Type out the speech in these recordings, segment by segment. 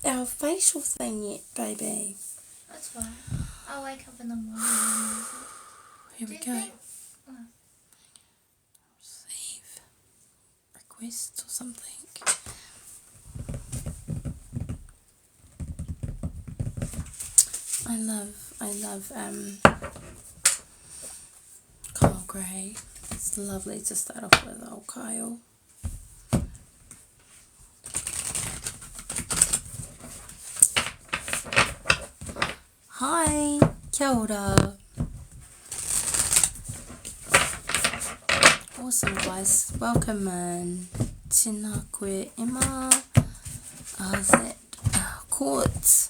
our facial thing yet, baby. That's fine. I'll wake up in the morning and use it. Here we go. Receive request or something. I love Kyle Grey. It's lovely to start off with old Kyle. Hi, kia ora. Awesome guys, welcome in. Tēnā koe Emma. How's that? Court.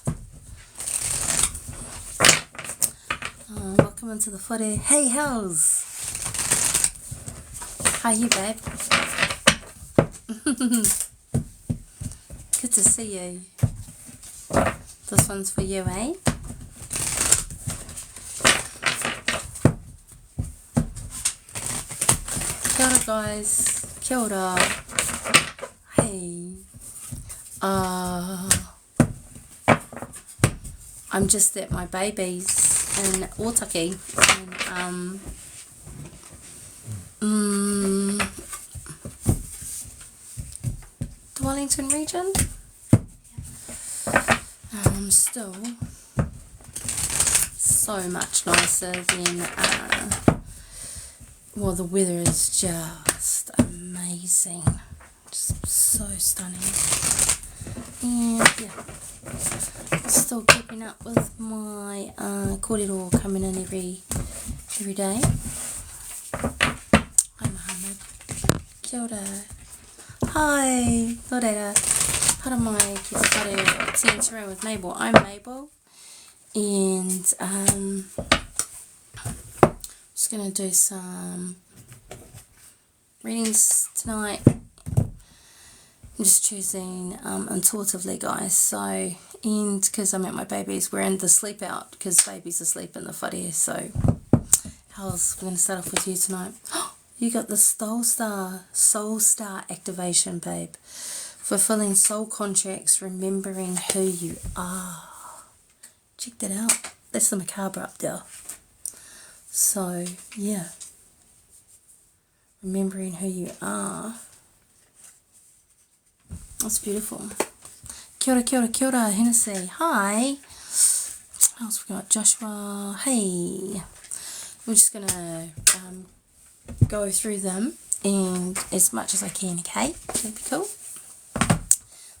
Welcome into the whare. Hey, how's? How you, babe? Good to see you. This one's for you, eh? Kia ora, guys. Kia ora. Hey. I'm just at my baby's in Otaki in the Wellington region. Still so much nicer than well, the weather is just amazing, just so stunning. And yeah, still keeping up with my kōrero coming in every day. Hi Mohammed. Kia ora. Hi. Nō reira. Hara mai ki te whare o Tēnā with Mabel. I'm Mabel. And just going to do some readings tonight. I'm just choosing intuitively, guys. So, and because I'm at my baby's, we're in the sleep out because baby's asleep in the whare. So, we're going to start off with you tonight. You got the Soul Star activation, babe. Fulfilling soul contracts, remembering who you are. Check that out. That's the macabre up there. So, yeah. Remembering who you are. That's beautiful. Kia ora, kia ora, kia ora, Hennessy. Hi. What else we got? Joshua. Hey. We're just going to go through them and as much as I can, okay? That'd be cool.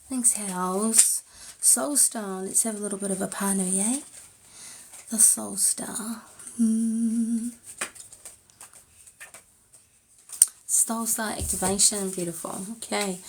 Thanks, House. Soul Star. Let's have a little bit of a pānui, eh? The Soul Star. Soul Star activation. Beautiful. Okay.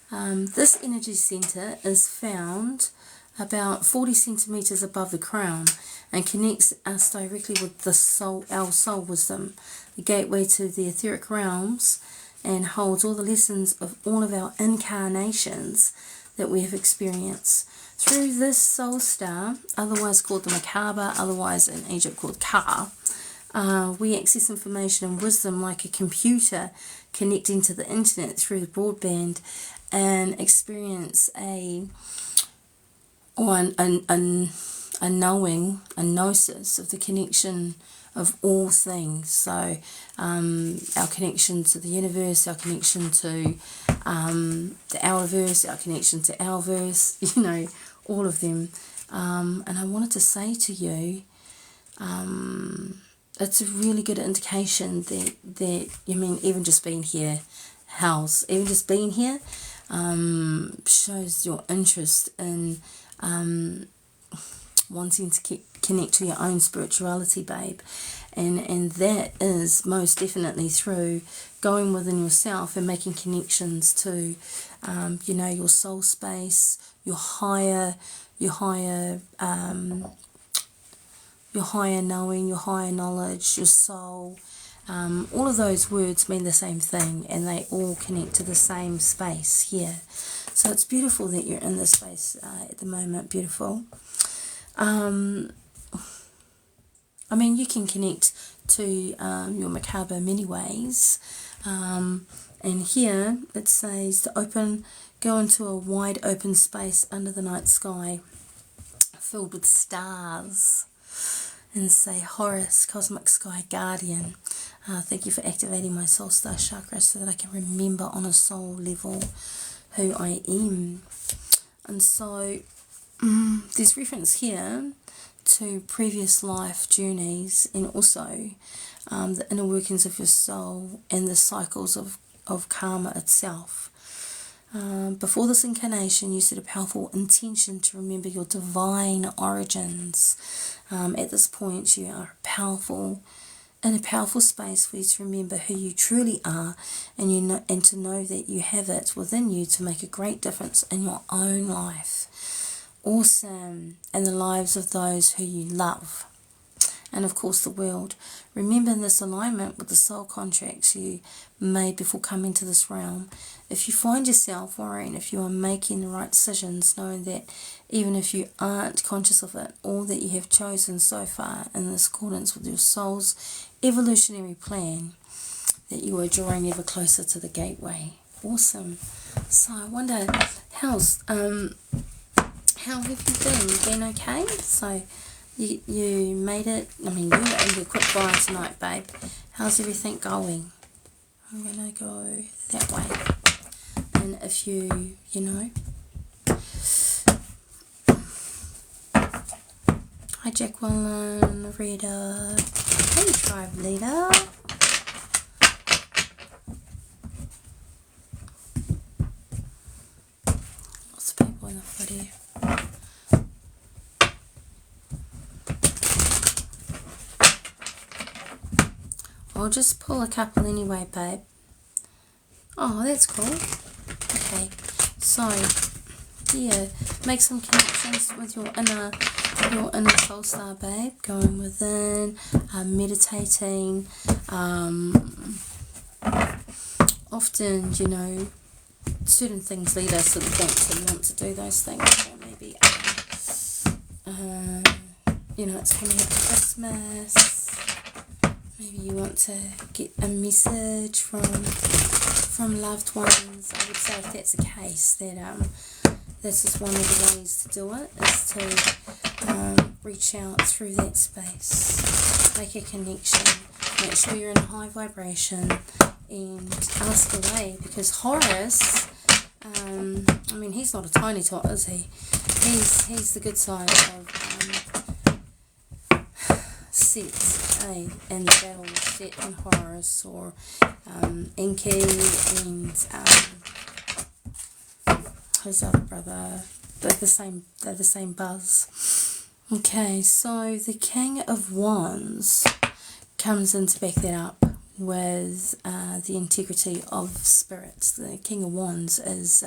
This energy center is found about 40 centimeters above the crown and connects us directly with the soul, our soul wisdom, the gateway to the etheric realms, and holds all the lessons of all of our incarnations that we have experienced. Through this soul star, otherwise called the macabre, otherwise in Egypt called Ka, we access information and wisdom like a computer connecting to the internet through the broadband and experience a knowing, a gnosis of the connection of all things. So our connection to the universe, our connection to the our verse, our connection to our verse, you know, all of them. And I wanted to say to you, it's a really good indication that you mean even just being here, even just being here shows your interest in wanting to connect to your own spirituality, babe, and that is most definitely through going within yourself and making connections to you know, your soul space, your higher knowing, your higher knowledge, your soul. All of those words mean the same thing, and they all connect to the same space here. So it's beautiful that you're in this space at the moment. Beautiful. I mean, you can connect to your macabre many ways. And here it says to open go into a wide open space under the night sky filled with stars and say, Horus, Cosmic Sky Guardian, thank you for activating my soul star chakra so that I can remember on a soul level who I am. And so there's reference here to previous life journeys and also the inner workings of your soul and the cycles of karma itself. Before this incarnation, you set a powerful intention to remember your divine origins. At this point, you are in a powerful space for you to remember who you truly are, and to know that you have it within you to make a great difference in your own life. Awesome. And the lives of those who you love. And of course the world. Remember, in this alignment with the soul contracts you made before coming to this realm, if you find yourself worrying if you are making the right decisions, knowing that even if you aren't conscious of it, all that you have chosen so far in this accordance with your soul's evolutionary plan, that you are drawing ever closer to the gateway. Awesome. So I wonder, how have you been? You been okay? So you made it. I mean, you were in your quick fire tonight, babe. How's everything going? I'm gonna go that way. And if you know. Hi, Jacqueline, Rita. Hey, tribe leader. Lots of people in the footy. I'll just pull a couple anyway, babe. Oh, that's cool. Okay, so yeah, make some connections with your inner soul star, babe. Going within, meditating. Often, certain things lead us to the point that we want to do those things. So maybe, it's coming up to Christmas. Maybe you want to get a message from loved ones. I would say, if that's the case, that this is one of the ways to do it, is to reach out through that space, make a connection, make sure you're in a high vibration, and ask away. Because Horus, he's not a tiny tot, is he? He's the good side of Set, and the battle with Set and Horus, or Enki and his other brother. They're the same buzz. Okay, so the King of Wands comes in to back that up with the integrity of spirits. The King of Wands is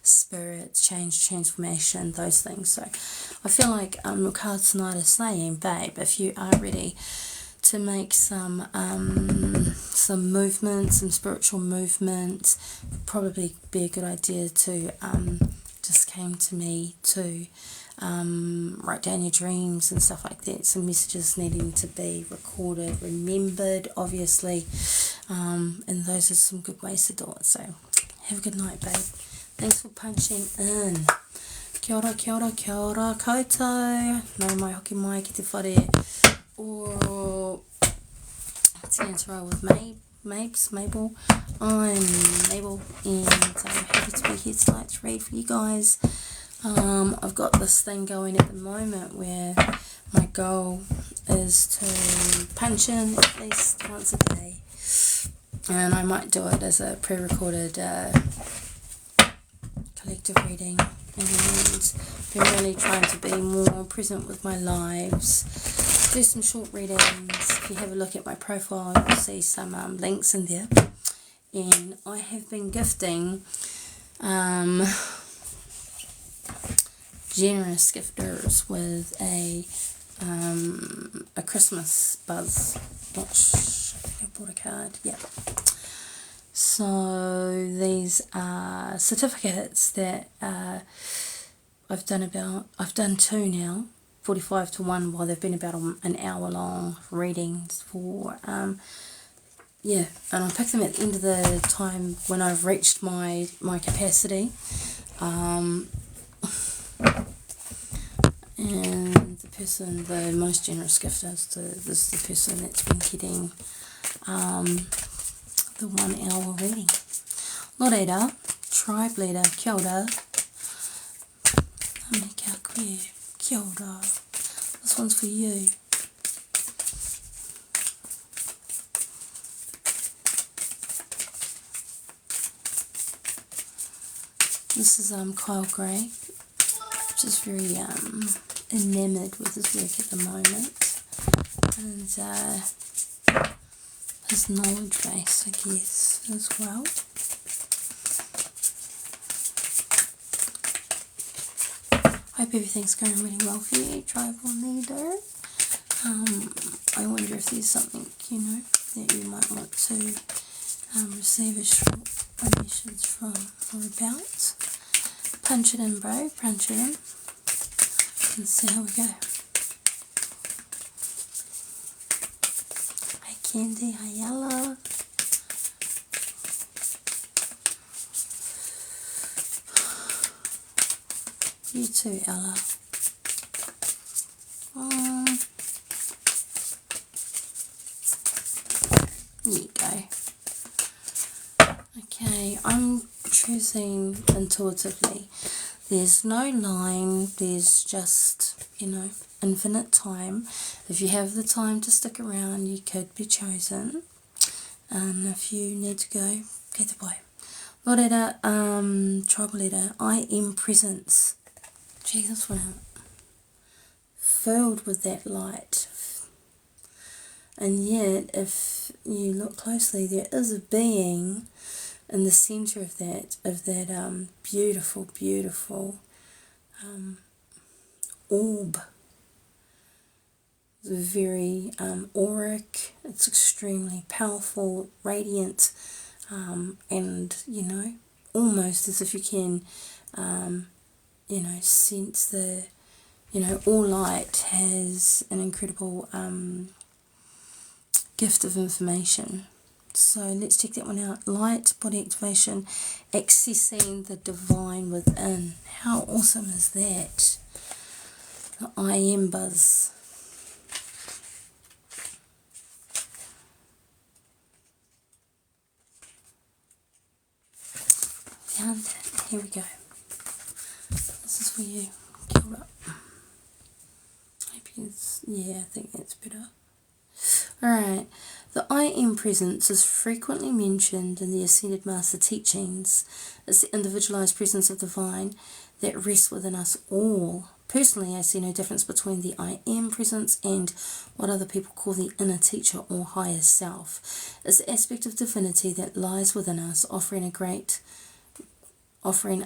spirit, change, transformation, those things. So I feel like your cards tonight are saying, babe, if you are ready to make some movement, some spiritual movement, probably be a good idea to just came to me to write down your dreams and stuff like that. Some messages needing to be recorded, remembered, obviously, and those are some good ways to do it. So have a good night, babe. Thanks for punching in. Kia ora, kia ora, kia ora koutou. Nau mai hoki mai ki te whare o Te Antaroa with Mabel. I'm Mabel, and I'm happy to be here tonight to read for you guys. I've got this thing going at the moment where my goal is to punch in at least once a day, and I might do it as a pre-recorded collective reading, and been really trying to be more present with my lives, do some short readings. If you have a look at my profile, you'll see some links in there, and I have been gifting generous gifters with a Christmas buzz, which I think I bought a card. Yeah. So these are certificates that I've done two now, 45 to 1, while they've been about an hour long readings for yeah, and I pick them at the end of the time when I've reached my capacity. And the person, the most generous gift is the person that's been getting the 1 hour reading. Nō reira, tribe leader, kia ora. Me kia koe, kia ora. This one's for you. This is Kyle Gray, which is very enamoured with his work at the moment, and his knowledge base, I guess, as well. Hope everything's going really well for you, tribal leader. I wonder if there's something, you know, that you might want to receive a short message from or about. Punch it in, bro, punch it in. Let's see how we go. Hi Candy, hi Ella. You too, Ella. There you go. Okay, I'm choosing intuitively. There's no line, there's just, you know, infinite time. If you have the time to stick around, you could be chosen. If you need to go, get the boy. Nō reira, tribal leader, I am presence. Check this one out. Filled with that light. And yet, if you look closely, there is a being in the centre of that beautiful, beautiful orb. It's very auric, it's extremely powerful, radiant, and, you know, almost as if you can, you know, sense the, you know, all light has an incredible gift of information. So let's check that one out. Light, body activation, accessing the divine within. How awesome is that? The I am buzz. Found it. Here we go. This is for you. Kia ora. Hope you can, yeah, I think that's better. Alright, the I Am Presence is frequently mentioned in the Ascended Master teachings as the individualized presence of the divine that rests within us all. Personally, I see no difference between the I Am Presence and what other people call the inner teacher or higher self. It's the aspect of divinity that lies within us, offering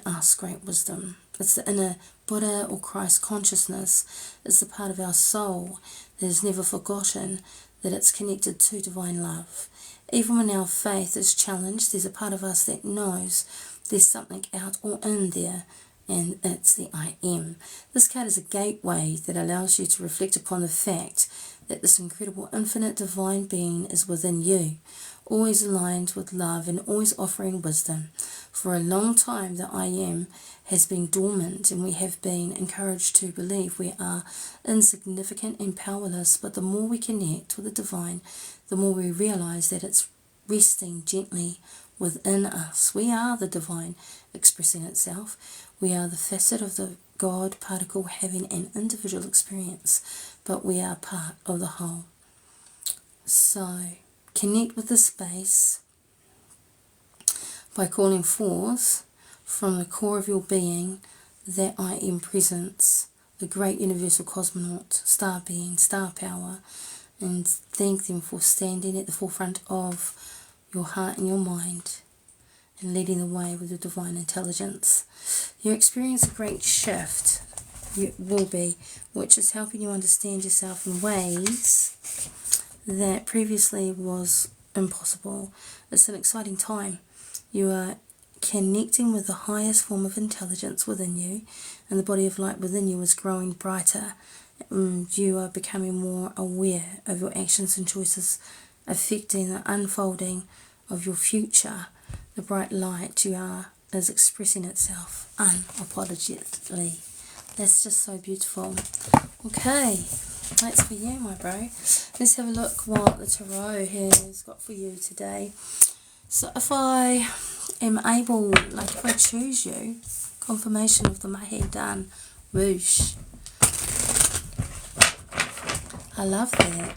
us great wisdom. It's the inner Buddha or Christ consciousness. It's the part of our soul that is never forgotten, that it's connected to divine love. Even when our faith is challenged, there's a part of us that knows there's something out or in there, and it's the I Am. This card is a gateway that allows you to reflect upon the fact that this incredible infinite divine being is within you, always aligned with love and always offering wisdom. For a long time, the I Am has been dormant, and we have been encouraged to believe we are insignificant and powerless, but the more we connect with the divine, the more we realize that it's resting gently within us. We are the divine expressing itself. We are the facet of the God particle having an individual experience, but we are part of the whole. So, connect with the space by calling forth from the core of your being that I Am Presence, the great universal cosmonaut, star being, star power, and thank them for standing at the forefront of your heart and your mind and leading the way with the divine intelligence. You experience a great shift, you will be, which is helping you understand yourself in ways that previously was impossible. It's an exciting time. You are connecting with the highest form of intelligence within you, and the body of light within you is growing brighter. You are becoming more aware of your actions and choices affecting the unfolding of your future. The bright light you are is expressing itself unapologetically. That's just so beautiful. Okay, that's for you, my bro. Let's have a look what the tarot has got for you today. So if I am able, like if I choose you, confirmation of the mahi done, whoosh. I love that.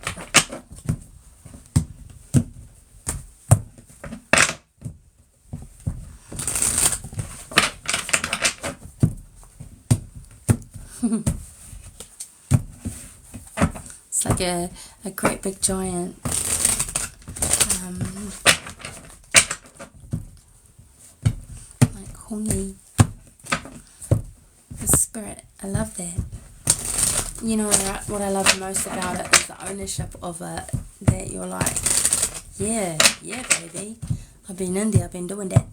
It's like a great big giant like honey, the spirit. I love that. You know what I love most about it is the ownership of it, that you're like, yeah baby, I've been in there, I've been doing that.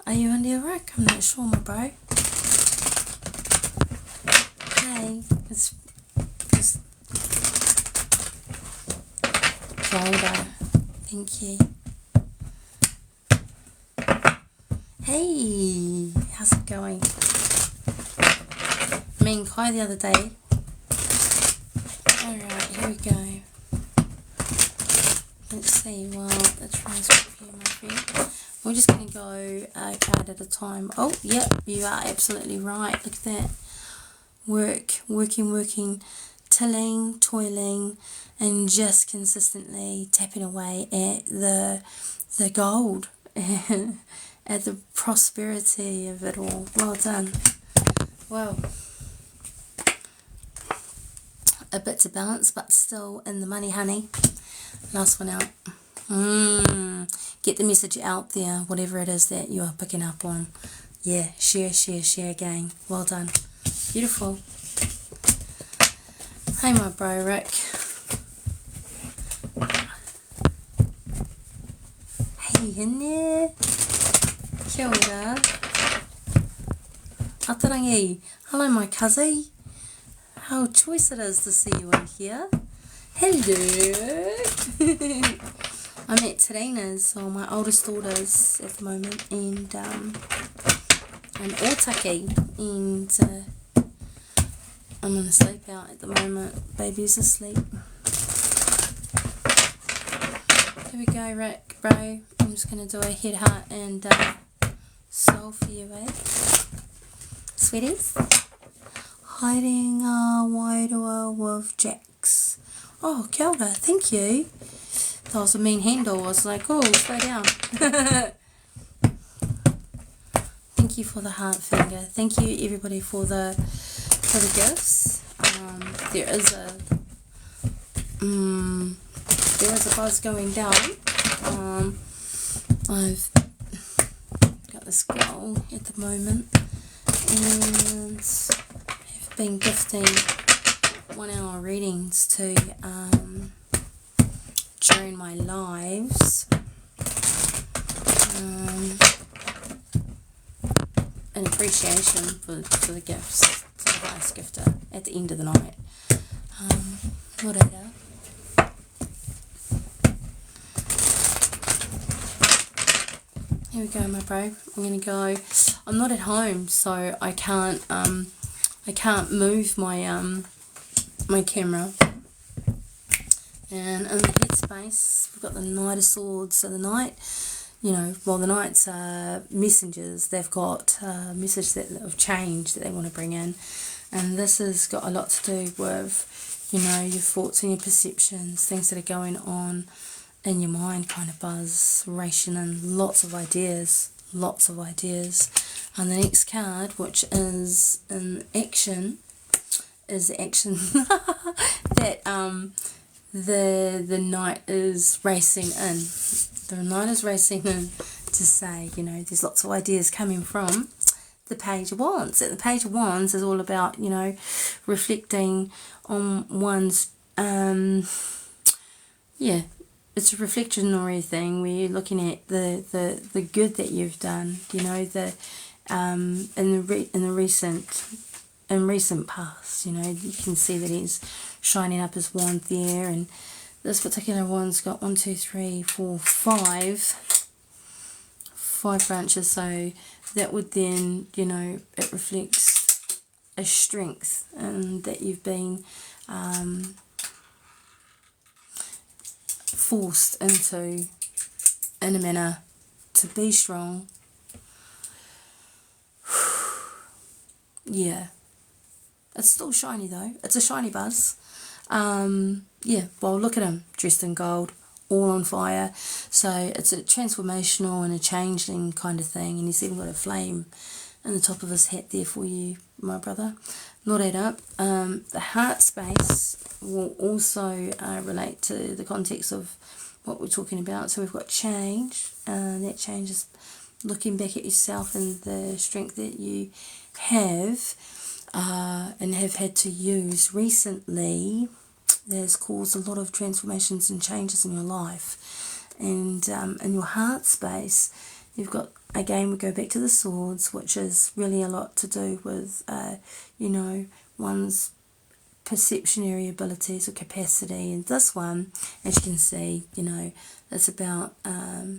Are you in there, Rick? I'm not sure, my bro. Hey, it's just Zelda. Thank you. Hey, how's it going? Me and Kai the other day. Alright, here we go. Let's see, well, let's try and swap here, my friend. We're just going to go a card at a time. Oh, yep, you are absolutely right. Look at that. Working, tilling, toiling, and just consistently tapping away at the gold, at the prosperity of it all. Well done. Well, a bit to balance, but still in the money, honey. Last one out. Get the message out there, whatever it is that you are picking up on. Yeah, share, gang. Well done. Beautiful. Hey, my bro, Rick. Hey, in there. Kia ora. Atarangi. Hello, my cousin. How choice it is to see you in here. Hello. I'm at Terina's, or my oldest daughter's at the moment, and I'm Otaki, and I'm gonna sleep out at the moment. Baby's asleep. Here we go, Rick, bro. I'm just gonna do a head, heart, and soul for you, eh? Sweeties? Hiding a wairua with Jacks. Oh, kia ora, thank you. That was a mean handle. I was like, oh, slow down. Thank you for the heart finger. Thank you, everybody, for the gifts. There is a buzz going down. I've got this girl at the moment, and I've been gifting 1 hour readings to during my lives, an appreciation for the gifts to the highest gifter at the end of the night. Whatever. Here we go, my bro. I'm gonna go. I'm not at home, so I can't move my my camera. And in the headspace, we've got the Knight of Swords. So the Knight, the Knights are messengers. They've got a message of change that they want to bring in. And this has got a lot to do with, your thoughts and your perceptions, things that are going on in your mind, kind of buzz, racing in lots of ideas. And the next card, which is in action, is the action that the Knight is racing in. The Knight is racing in to say, there's lots of ideas coming from the Page of Wands. And the Page of Wands is all about, reflecting on one's, it's a reflectionary thing where you're looking at the good that you've done, in recent past, you can see that he's shining up his wand there, and this particular one's got 1, 2, 3, 4, 5 branches, so that would then, you know, it reflects a strength and that you've been forced into, in a manner, to be strong. Yeah, it's still shiny though. It's a shiny buzz. Yeah, well, look at him, dressed in gold, all on fire. So it's a transformational and a changeling kind of thing, and he's even got a flame in the top of his hat there for you, my brother. Not add up. The heart space will also relate to the context of what we're talking about. So we've got change, that change is looking back at yourself and the strength that you have and have had to use recently. There's caused a lot of transformations and changes in your life. And in your heart space, you've got, again, we go back to the swords, which is really a lot to do with, you know, one's perceptionary abilities or capacity. And this one, as you can see, you know, it's about a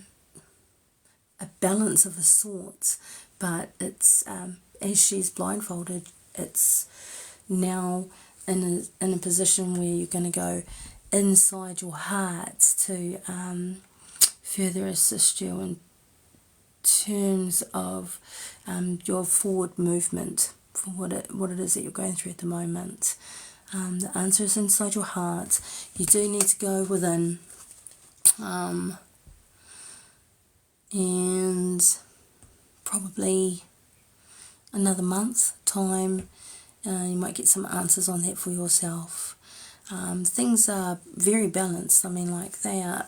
balance of the sorts, but it's, as she's blindfolded, it's now in a position where you're going to go inside your heart to further assist you in terms of your forward movement for what it is that you're going through at the moment. The answer is inside your heart. You do need to go within, and probably another month time you might get some answers on that for yourself. Things are very balanced. I mean, like, they are,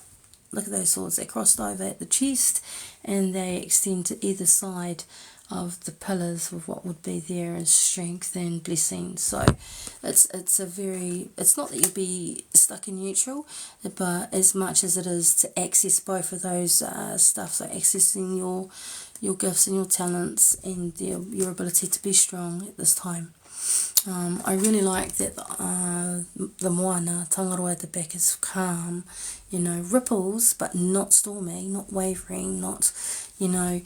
look at those swords, they're crossed over at the chest and they extend to either side of the pillars of what would be there as strength and blessing. So it's a very, it's not that you'll be stuck in neutral, but as much as it is to access both of those stuff, so accessing your gifts and your talents and your ability to be strong at this time. I really like that the moana, tangaroa at the back, is calm, you know, ripples, but not stormy, not wavering, not, you know,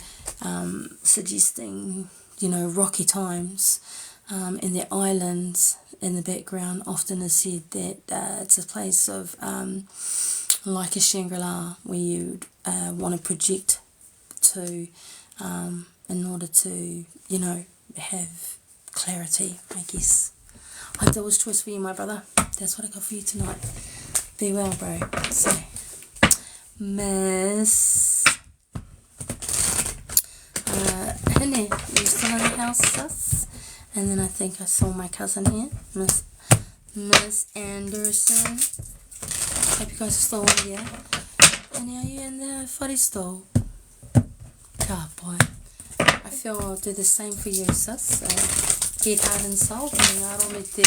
suggesting, you know, rocky times. And the islands in the background often is said that it's a place of, like a Shangri-La, where you'd want to project to in order to, you know, have clarity, I guess. I hope that was choice for you, my brother. That's what I got for you tonight. Be well, bro. So, Miss Hine, you still in the house, sis? And then I think I saw my cousin here, Miss Anderson. Hope you guys are still on here. And are you in the whare store? Ka pai. I feel I'll do the same for you, sis. Head, heart and soul. Ngaro me te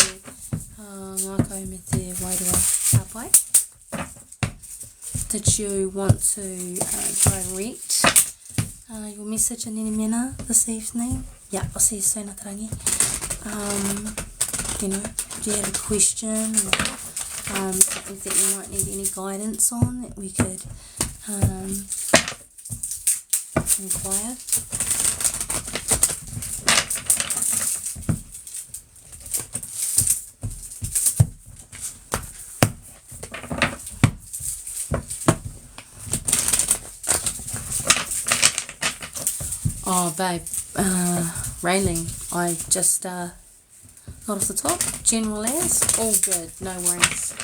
ngako me te wairua. Ka pai. Did you want to direct your message in any manner this evening? Yeah, I'll see you soon, Atarangi. You know, do you have a question or something that you might need any guidance on that we could inquire? Oh, babe, railing. I just, not off the top, general as, all good, no worries.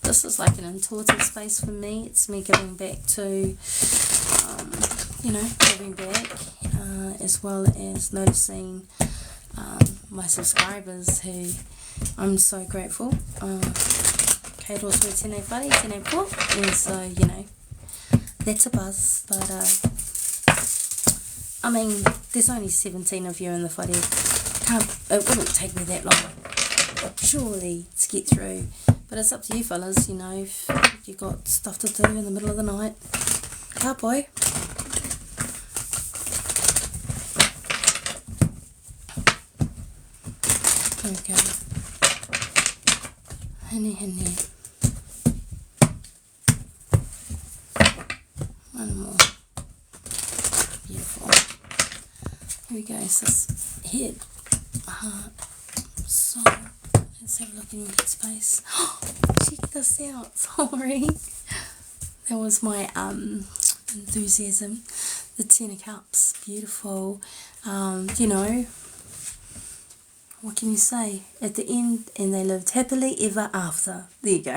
This is like an intuitive space for me. It's me giving back to, you know, giving back, as well as noticing my subscribers who I'm so grateful. Kei roto tēnei whare, tēnei po, and so, you know, that's a buzz, but I mean, there's only 17 of you in the whare. It wouldn't take me that long, surely, to get through. But it's up to you fellas, you know, if you got stuff to do in the middle of the night. Ka boy. There we go. Honey. One more. Beautiful. Here we go. So it's head, heart, soul. Let's have a look in your head space. Check this out. Sorry. That was my enthusiasm. The Ten of Cups. Beautiful. You know, what can you say? At the end, and they lived happily ever after. There you go.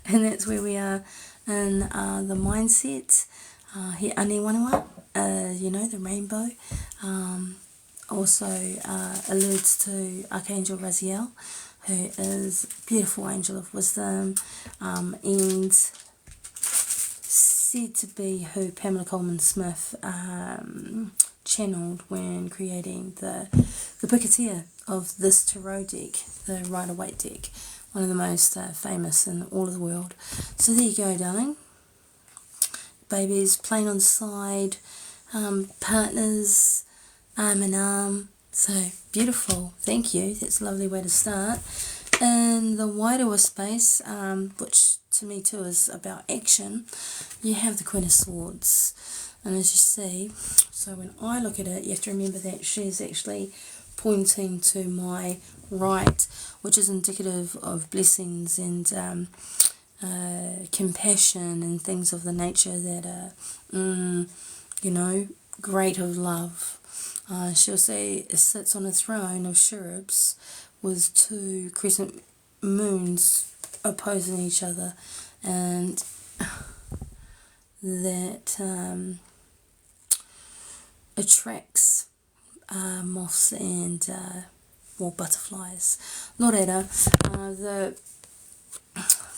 And that's where we are in the mindset. He ane wanawa, you know, the rainbow. Also alludes to Archangel Raziel, who is a beautiful angel of wisdom, and said to be who Pamela Coleman Smith channeled when creating the Picketeer of this tarot deck, the Rider-Waite deck, one of the most famous in all of the world. So there you go, darling. Babies playing on the side, partners, arm in arm. So beautiful. Thank you. That's a lovely way to start. In the wider space, which to me too is about action, you have the Queen of Swords. And as you see, so when I look at it, you have to remember that she's actually pointing to my right, which is indicative of blessings and compassion and things of the nature that are, you know, great of love. She'll say it sits on a throne of cherubs with two crescent moons opposing each other, and that attracts moths and more butterflies. Nō reira,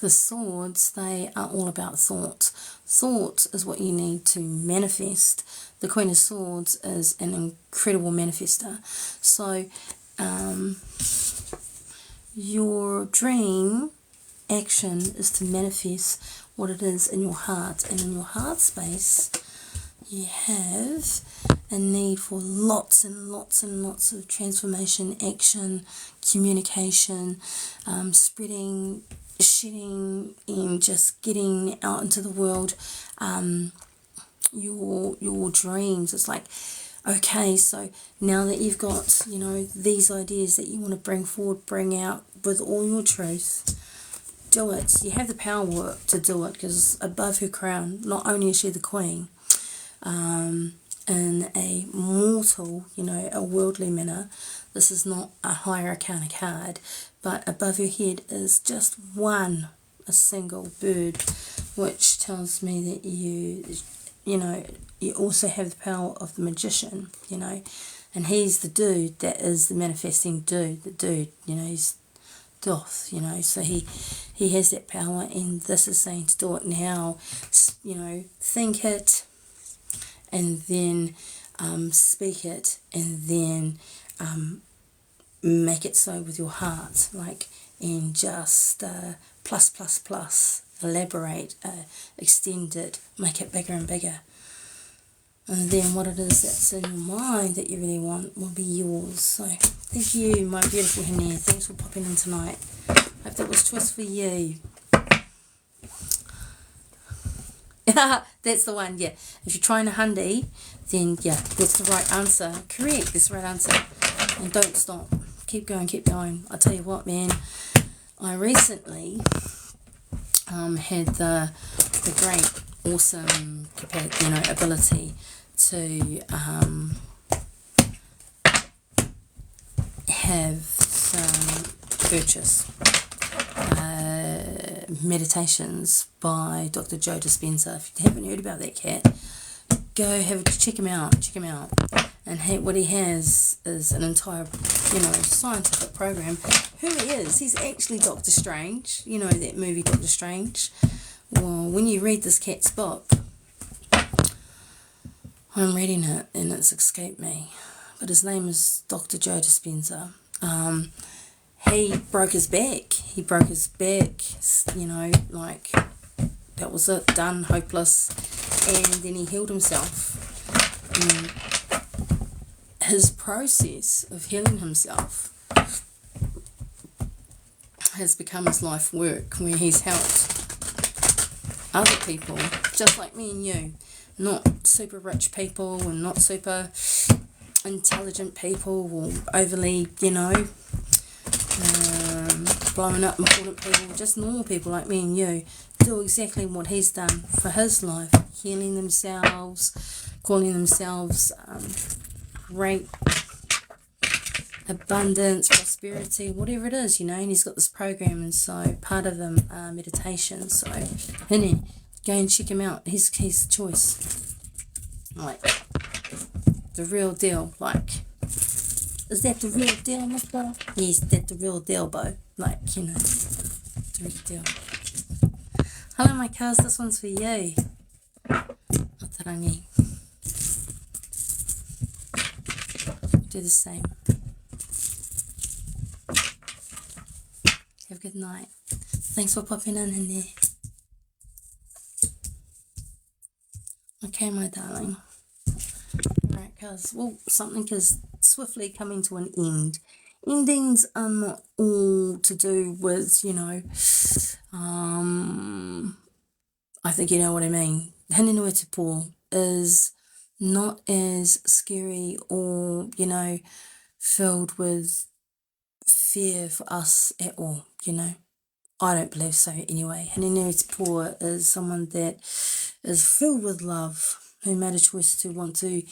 the swords, they are all about thought. Thought is what you need to manifest. The Queen of Swords is an incredible manifester. So your dream action is to manifest what it is in your heart, and in your heart space you have a need for lots and lots and lots of transformation, action, communication, spreading, shedding, and just getting out into the world your dreams. It's like, okay, so now that you've got, you know, these ideas that you want to bring forward, bring out with all your truth, do it. You have the power to do it, because above her crown, not only is she the queen, in a mortal, you know, a worldly manner, this is not a higher arcana card, but above her head is just a single bird, which tells me that you know, you also have the power of the magician, you know, and he's the dude that is the manifesting dude, you know, he's doth, you know, so he has that power, and this is saying to do it now, you know, think it, and then speak it, and then make it so with your heart, like, and just plus, elaborate, extend it, make it bigger and bigger. And then what it is that's in your mind that you really want will be yours. So thank you, my beautiful Hene. Thanks for popping in tonight. Hope that was choice for you. That's the one, yeah. If you're trying a hundi, then yeah, that's the right answer. Correct, that's the right answer. And don't stop. Keep going, keep going. I tell you what, man, I recently had the great, awesome, you know, ability to have some purchase meditations by Dr. Joe Dispenza. If you haven't heard about that cat, go check him out. And what he has is an entire, you know, scientific program. Who he is, he's actually Doctor Strange. You know that movie Doctor Strange? Well, when you read this cat's book, I'm reading it and it's escaped me, but his name is Dr. Joe Dispenza. He broke his back. You know, like, that was it, done, hopeless. And then he healed himself. And his process of healing himself has become his life work, where he's helped other people, just like me and you, not super rich people and not super intelligent people or overly, blowing up important people, just normal people like me and you, do exactly what he's done for his life, healing themselves, calling themselves great abundance, prosperity, whatever it is, and he's got this program, and so part of them are meditation. So Hine, go and check him out. He's the choice. Like the real deal. Like, is that the real deal, Miss Bo? Yes, that's the real deal, Bo. Like, the real deal. Hello, my cars. This one's for you. Atarangi. Do the same. Have a good night. Thanks for popping in there. Okay, my darling. Alright, cuz, something is swiftly coming to an end. Endings are not all to do with, I think you know what I mean. Hinenui Te Po is not as scary or, filled with fear for us at all, I don't believe so anyway. Hinenui Te Po is someone that is filled with love, who made a choice to want to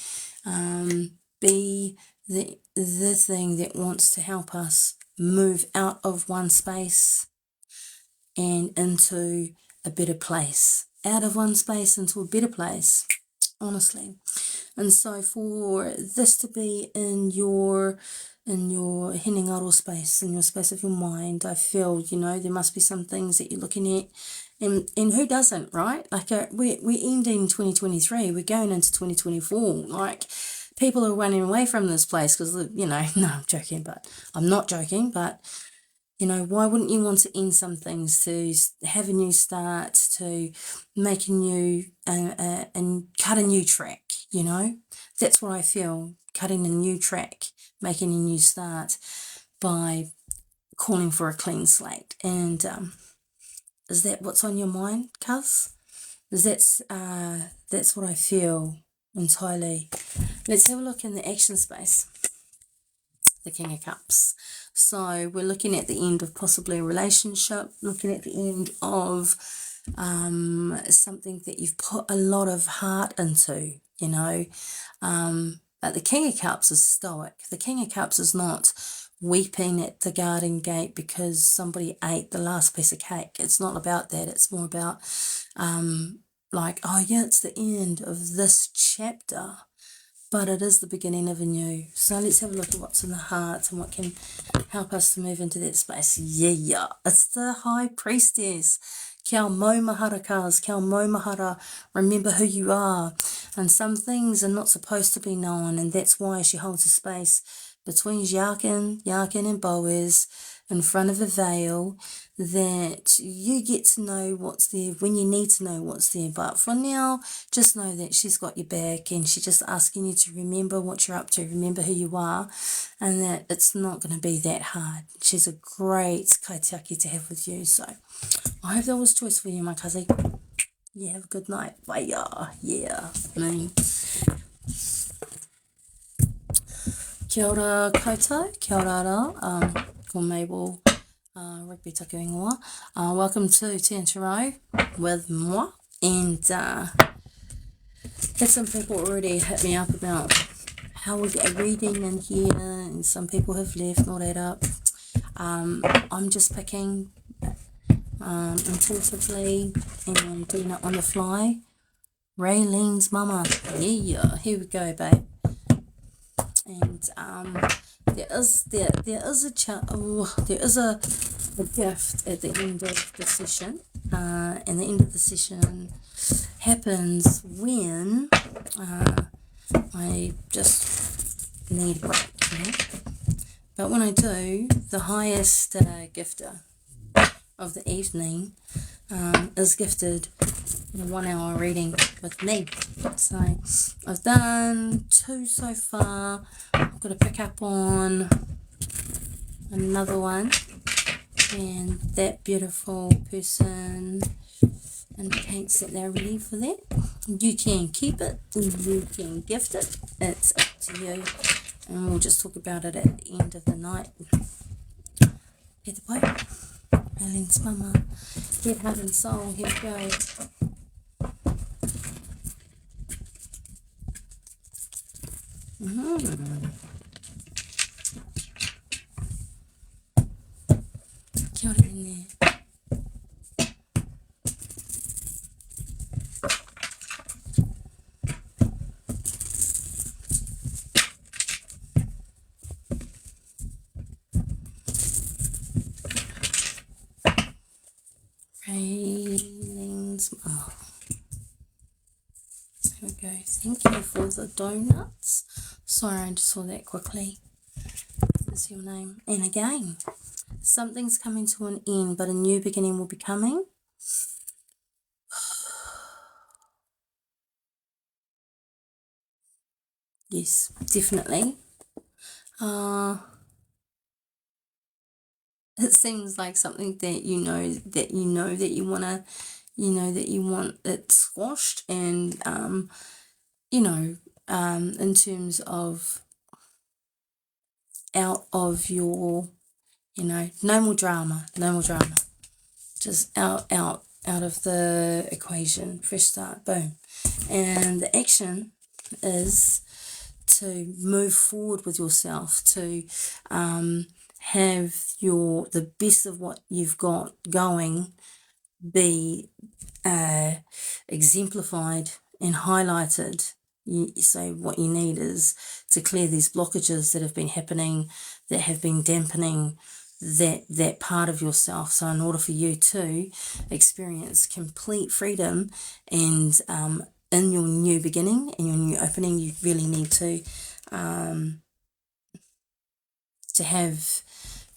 be the thing that wants to help us move out of one space and into a better place. Out of one space into a better place, honestly. And so for this to be in your hinengaro space, in your space of your mind, I feel, there must be some things that you're looking at. And who doesn't, right? Like, we're ending 2023. We're going into 2024. Like, people are running away from this place because, no, I'm joking, but I'm not joking. But, why wouldn't you want to end some things, to have a new start, to make a new, and cut a new track, That's what I feel, cutting a new track, making a new start by calling for a clean slate. And is that what's on your mind, cuz? That's what I feel entirely. Let's have a look in the action space. The King of Cups. So we're looking at the end of possibly a relationship, looking at the end of something that you've put a lot of heart into, but the King of Cups is stoic. The King of Cups is not weeping at the garden gate because somebody ate the last piece of cake. It's not about that. It's more about it's the end of this chapter, but it is the beginning of a new. So let's have a look at what's in the heart and what can help us to move into that space. Yeah. It's the High Priestess. Kia mau mahara, cuz. Kia mau mahara. Remember who you are. And some things are not supposed to be known, and that's why she holds a space between Yakin and Boaz in front of a veil, that you get to know what's there when you need to know what's there. But for now, just know that she's got your back, and she's just asking you to remember what you're up to, remember who you are, and that it's not going to be that hard. She's a great kaitiaki to have with you. So I hope that was choice for you, my cousin. Yeah, have a good night. Bye. Yeah. Kia ora koutou, kia ora ara, ko Mabel, rugby taku ingoa. Welcome to Tantaro with moi, and had some people already hit me up about how we get a reading in here, and some people have left and all that up. I'm just picking intuitively and doing it on the fly. Raylene's mama, yeah, here we go, babe. And there is a gift at the end of the session, and the end of the session happens when I just need a break, But when I do, the highest gifter of the evening is gifted a 1 hour reading with me. So I've done 2 so far. I've got to pick up on another one And that beautiful person indicates that they're ready for that. You can keep it, you can gift it, it's up to you. And we'll just talk about it at the end of the night. Get the boy. Eileen's mama. Head, heart and soul. Here we go. Kia ora in there. Railings. Oh. There we go. Thank you for the donuts. Sorry, I just saw that quickly. This is your name. And again, something's coming to an end, but a new beginning will be coming. Yes, definitely. It seems like something that you want it squashed, and in terms of out of your, no more drama, just out of the equation, fresh start, boom. And the action is to move forward with yourself, to have the best of what you've got going be exemplified and highlighted. So what you need is to clear these blockages that have been happening, that have been dampening that part of yourself. So in order for you to experience complete freedom and in your new beginning and your new opening, you really need to have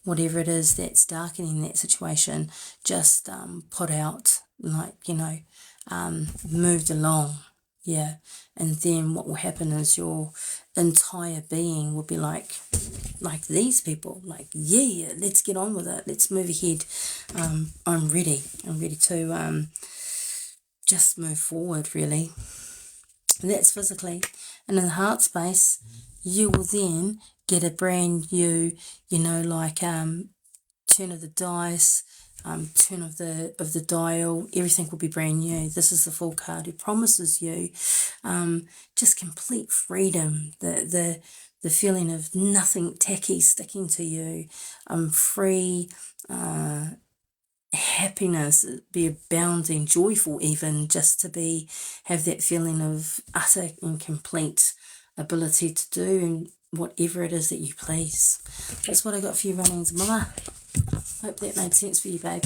whatever it is that's darkening that situation just put out, moved along. Yeah. And then what will happen is your entire being will be like these people, yeah, let's get on with it, let's move ahead. I'm ready to just move forward, really. And that's physically. And in the heart space, you will then get a brand new, turn of the dice, turn of the dial. Everything will be brand new. This is the Fool card who promises you just complete freedom, the feeling of nothing tacky sticking to you, free, happiness, be abounding, joyful, even just to have that feeling of utter and complete ability to do and whatever it is that you please. That's what I got for you, Runnings Mama. Hope that made sense for you, babe.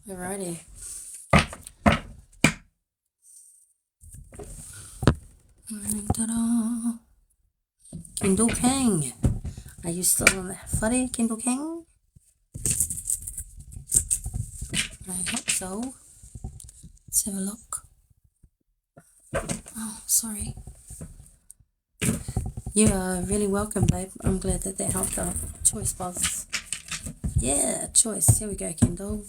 Alrighty. Ta-da. Kendall King. Are you still on the footy, Kendall King? I hope so. Let's have a look. Oh, sorry. You are really welcome, babe. I'm glad that helped out. Choice buzz. Yeah, choice. Here we go, Kendall.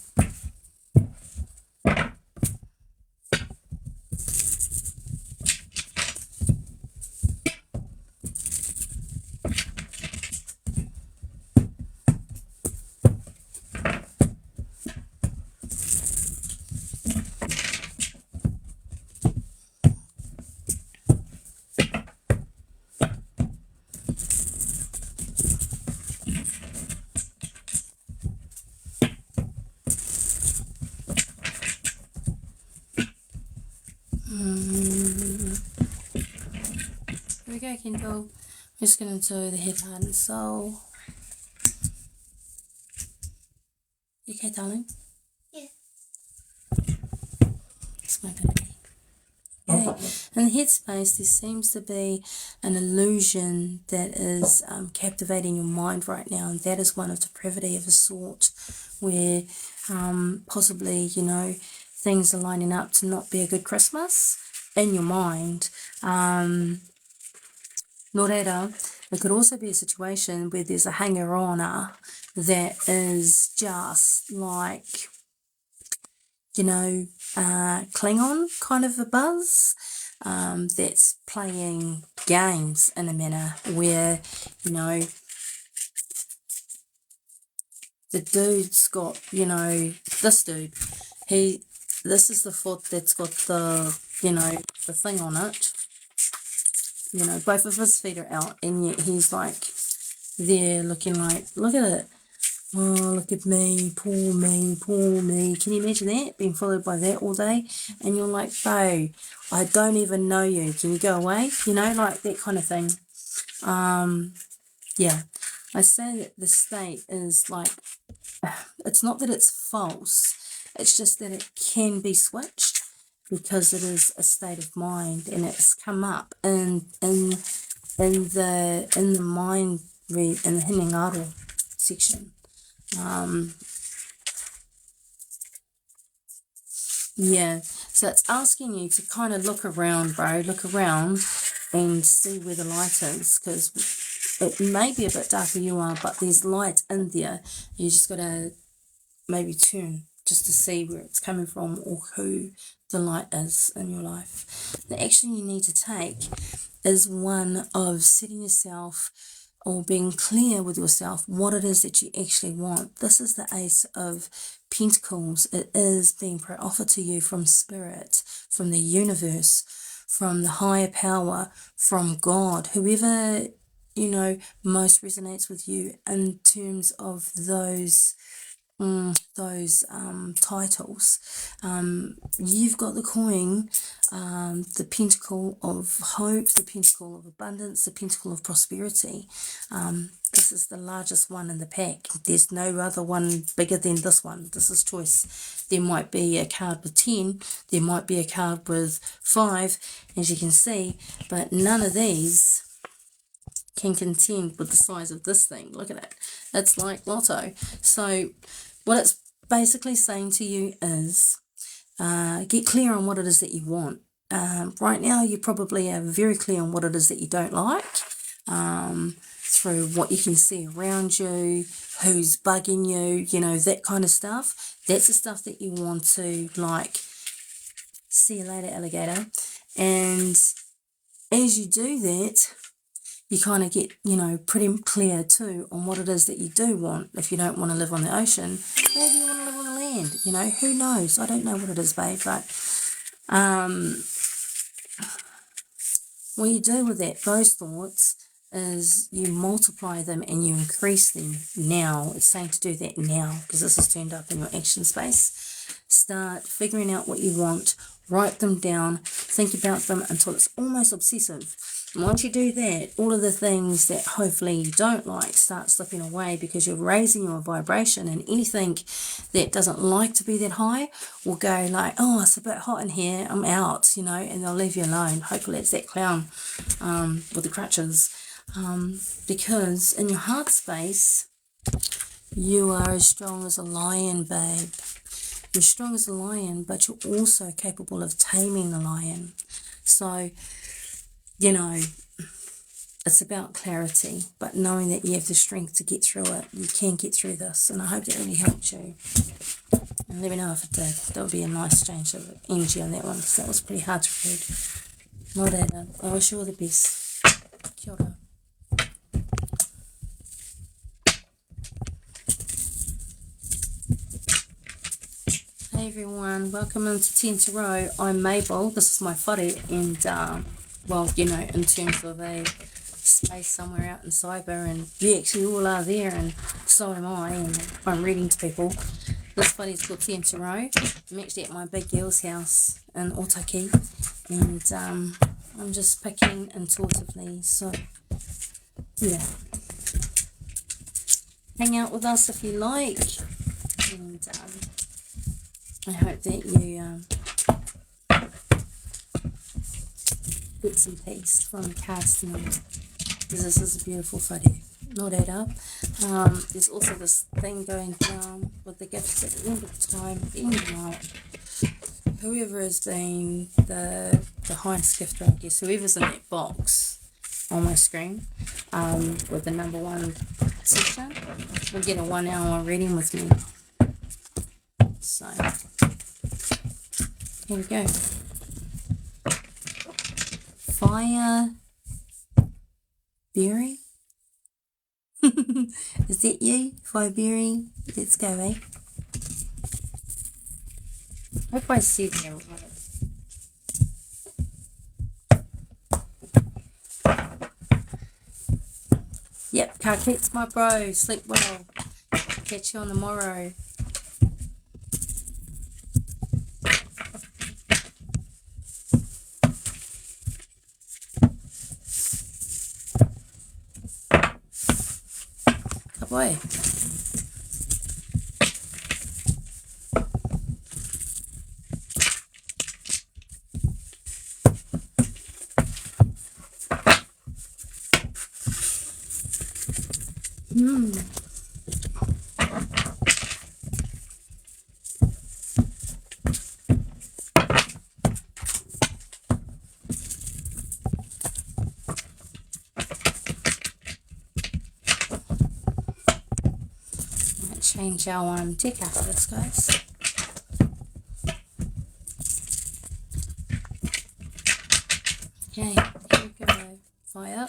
Here we go, Kendall. I'm just going to do the head, heart and soul. You okay, darling? Yeah. It's my baby. Okay. In the headspace, there seems to be an illusion that is captivating your mind right now, and that is one of depravity of a sort, where possibly, things are lining up to not be a good Christmas in your mind. Nō reira, It could also be a situation where there's a hanger-oner that is just like, Klingon kind of a buzz, that's playing games in a manner where, the dude's got, this dude, this is the foot that's got the, the thing on it. Both of his feet are out, and yet he's like there looking like, look at it. Oh, look at me, poor me, poor me. Can you imagine that? Being followed by that all day? And you're like, "Bro, I don't even know you. Can you go away?" Like that kind of thing. Yeah. I say that the state is like, it's not that it's false. It's just that it can be switched because it is a state of mind, and it's come up in the mind read in the Hinengaro section. Yeah, so it's asking you to kind of look around, bro. Look around and see where the light is, because it may be a bit darker you are, but there's light in there. You just got to maybe turn just to see where it's coming from or who the light is in your life. The action you need to take is one of setting yourself or being clear with yourself what it is that you actually want. This is the Ace of Pentacles. It is being offered to you from Spirit, from the universe, from the higher power, from God, whoever, most resonates with you in terms of those titles. You've got the coin, the pentacle of hope, the pentacle of abundance, the pentacle of prosperity. This is the largest one in the pack. There's no other one bigger than this one. This is choice. There might be a card with 10, there might be a card with 5, as you can see, but none of these can contend with the size of this thing. Look at it. It's like lotto. So what it's basically saying to you is get clear on what it is that you want. Right now you probably are very clear on what it is that you don't like, through what you can see around you, who's bugging you, that kind of stuff. That's the stuff that you want to, like, see you later, alligator. And as you do that, you kind of get, pretty clear too on what it is that you do want. If you don't want to live on the ocean, maybe you want to live on the land, who knows? I don't know what it is, babe, but what you do with those thoughts is you multiply them and you increase them now. It's saying to do that now because this is turned up in your action space. Start figuring out what you want, write them down, think about them until it's almost obsessive. And once you do that, all of the things that hopefully you don't like start slipping away because you're raising your vibration, and anything that doesn't like to be that high will go like, oh, it's a bit hot in here, I'm out, and they'll leave you alone. Hopefully it's that clown with the crutches. Because in your heart space, you are as strong as a lion, babe. You're strong as a lion, but you're also capable of taming the lion. So, it's about clarity, but knowing that you have the strength to get through it. You can get through this, and I hope that really helped you. And let me know if it did. That would be a nice change of energy on that one, because that was pretty hard to read. Morena, I wish you all the best. Kia ora. Hey everyone, welcome into 10 to Row. I'm Mabel, this is my whare, and in terms of a space somewhere out in cyber, and you actually all are there, and so am I, and I'm reading to people. This whare's called 10 to Row. I'm actually at my big girl's house in Otaki, and I'm just picking intuitively, so yeah. Hang out with us if you like, and I hope that you get some peace from the cards tonight, because this is a beautiful whare. Not add up. There's also this thing going down with the gifts at the end of the time, at the end of the night. Whoever has been the highest gifter, I guess, whoever's in that box on my screen, with the number 1 session. We'll get a 1-hour reading with me. So, here we go. Fire Berry? Is that you? Fire Berry? Let's go, eh? Hope I said that right. Yep, Kakit's my bro. Sleep well. Catch you on the morrow. Good boy. Change our deck after this, guys. Okay, here we go. Fire.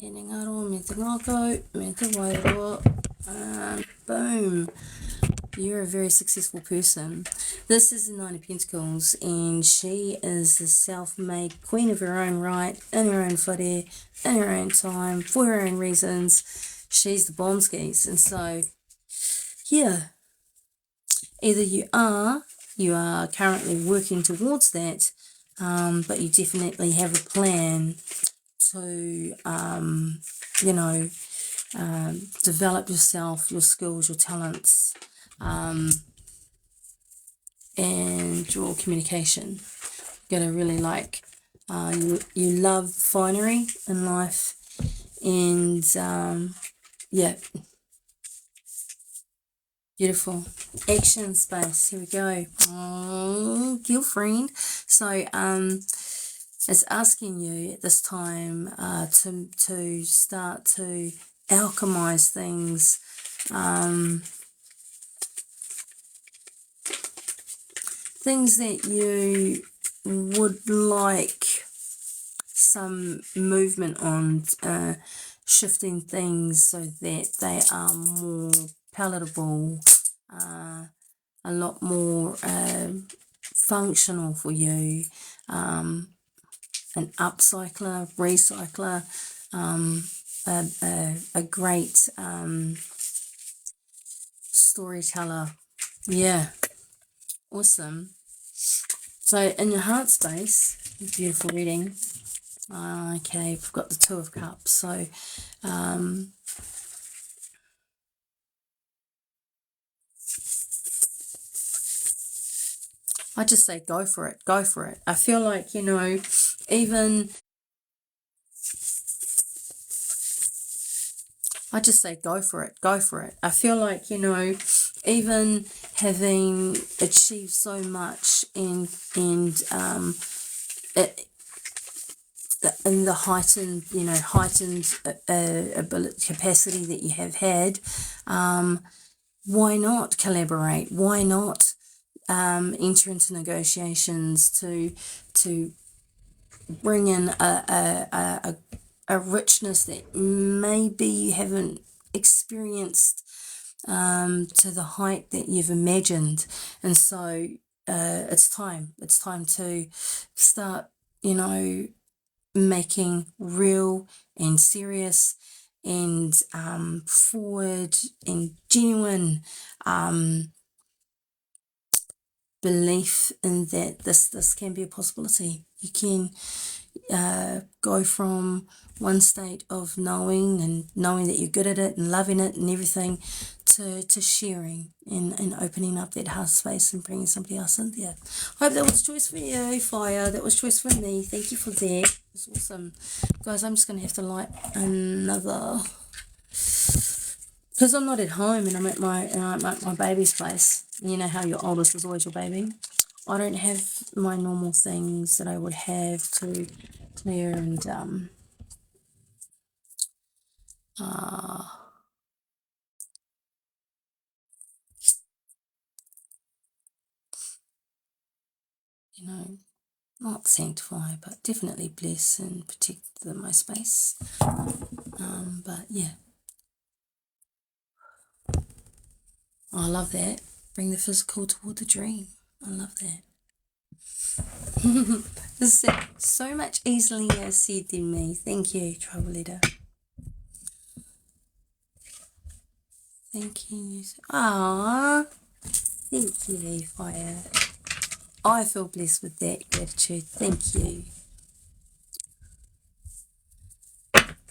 Enengaro, metengako, metewairo, and boom. You're a very successful person. This is the 9 of Pentacles, and she is the self-made queen of her own right, in her own whare, in her own time, for her own reasons. She's the bomb skis, and so, yeah, either you are currently working towards that, but you definitely have a plan to, develop yourself, your skills, your talents, and your communication. You're gonna really like, you love finery in life, and yeah, beautiful. Action space. Here we go. Oh, girlfriend. So it's asking you at this time to start to alchemize things. Things that you would like some movement on, shifting things so that they are more palatable, a lot more functional for you, an upcycler, recycler, a great storyteller. Yeah, awesome. So in your heart space, beautiful reading. Okay, we've got the 2 of Cups. So I just say go for it, go for it. I feel like, even I just say go for it, go for it. I feel like, even having achieved so much in the heightened ability, capacity that you have had, why not collaborate? Why not enter into negotiations to bring in a richness that maybe you haven't experienced to the height that you've imagined. And so it's time to start, making real and serious and forward and genuine belief in that this can be a possibility. You can go from one state of knowing that you're good at it and loving it and everything to sharing and opening up that heart space and bringing somebody else in there. I hope that was choice for you, Fire. That was choice for me. Thank you for that. It's awesome. Guys, I'm just going to have to light another, because I'm not at home and I'm at my baby's place. You know how your oldest is always your baby. I don't have my normal things that I would have to clear and you know, not sanctify, but definitely bless and protect my space. But yeah, I love that. Bring the physical toward the dream. I love that. This is so much easier said than me. Thank you, Tribal Leader. Thank you. Ah, thank you, Fire. I feel blessed with that gratitude. Thank you.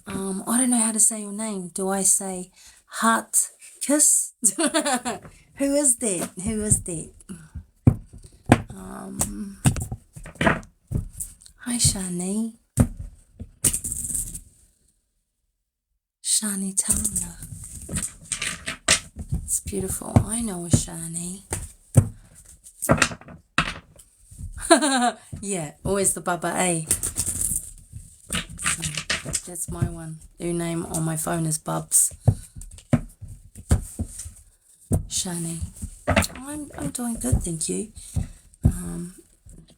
I don't know how to say your name. Do I say heart kiss? Who is that? Who is that? Hi, Shani. Shani Tana. It's beautiful. I know a Shani. Yeah, always the Baba A. That's my one. Her name on my phone is Bubs. Shani. I'm doing good, thank you.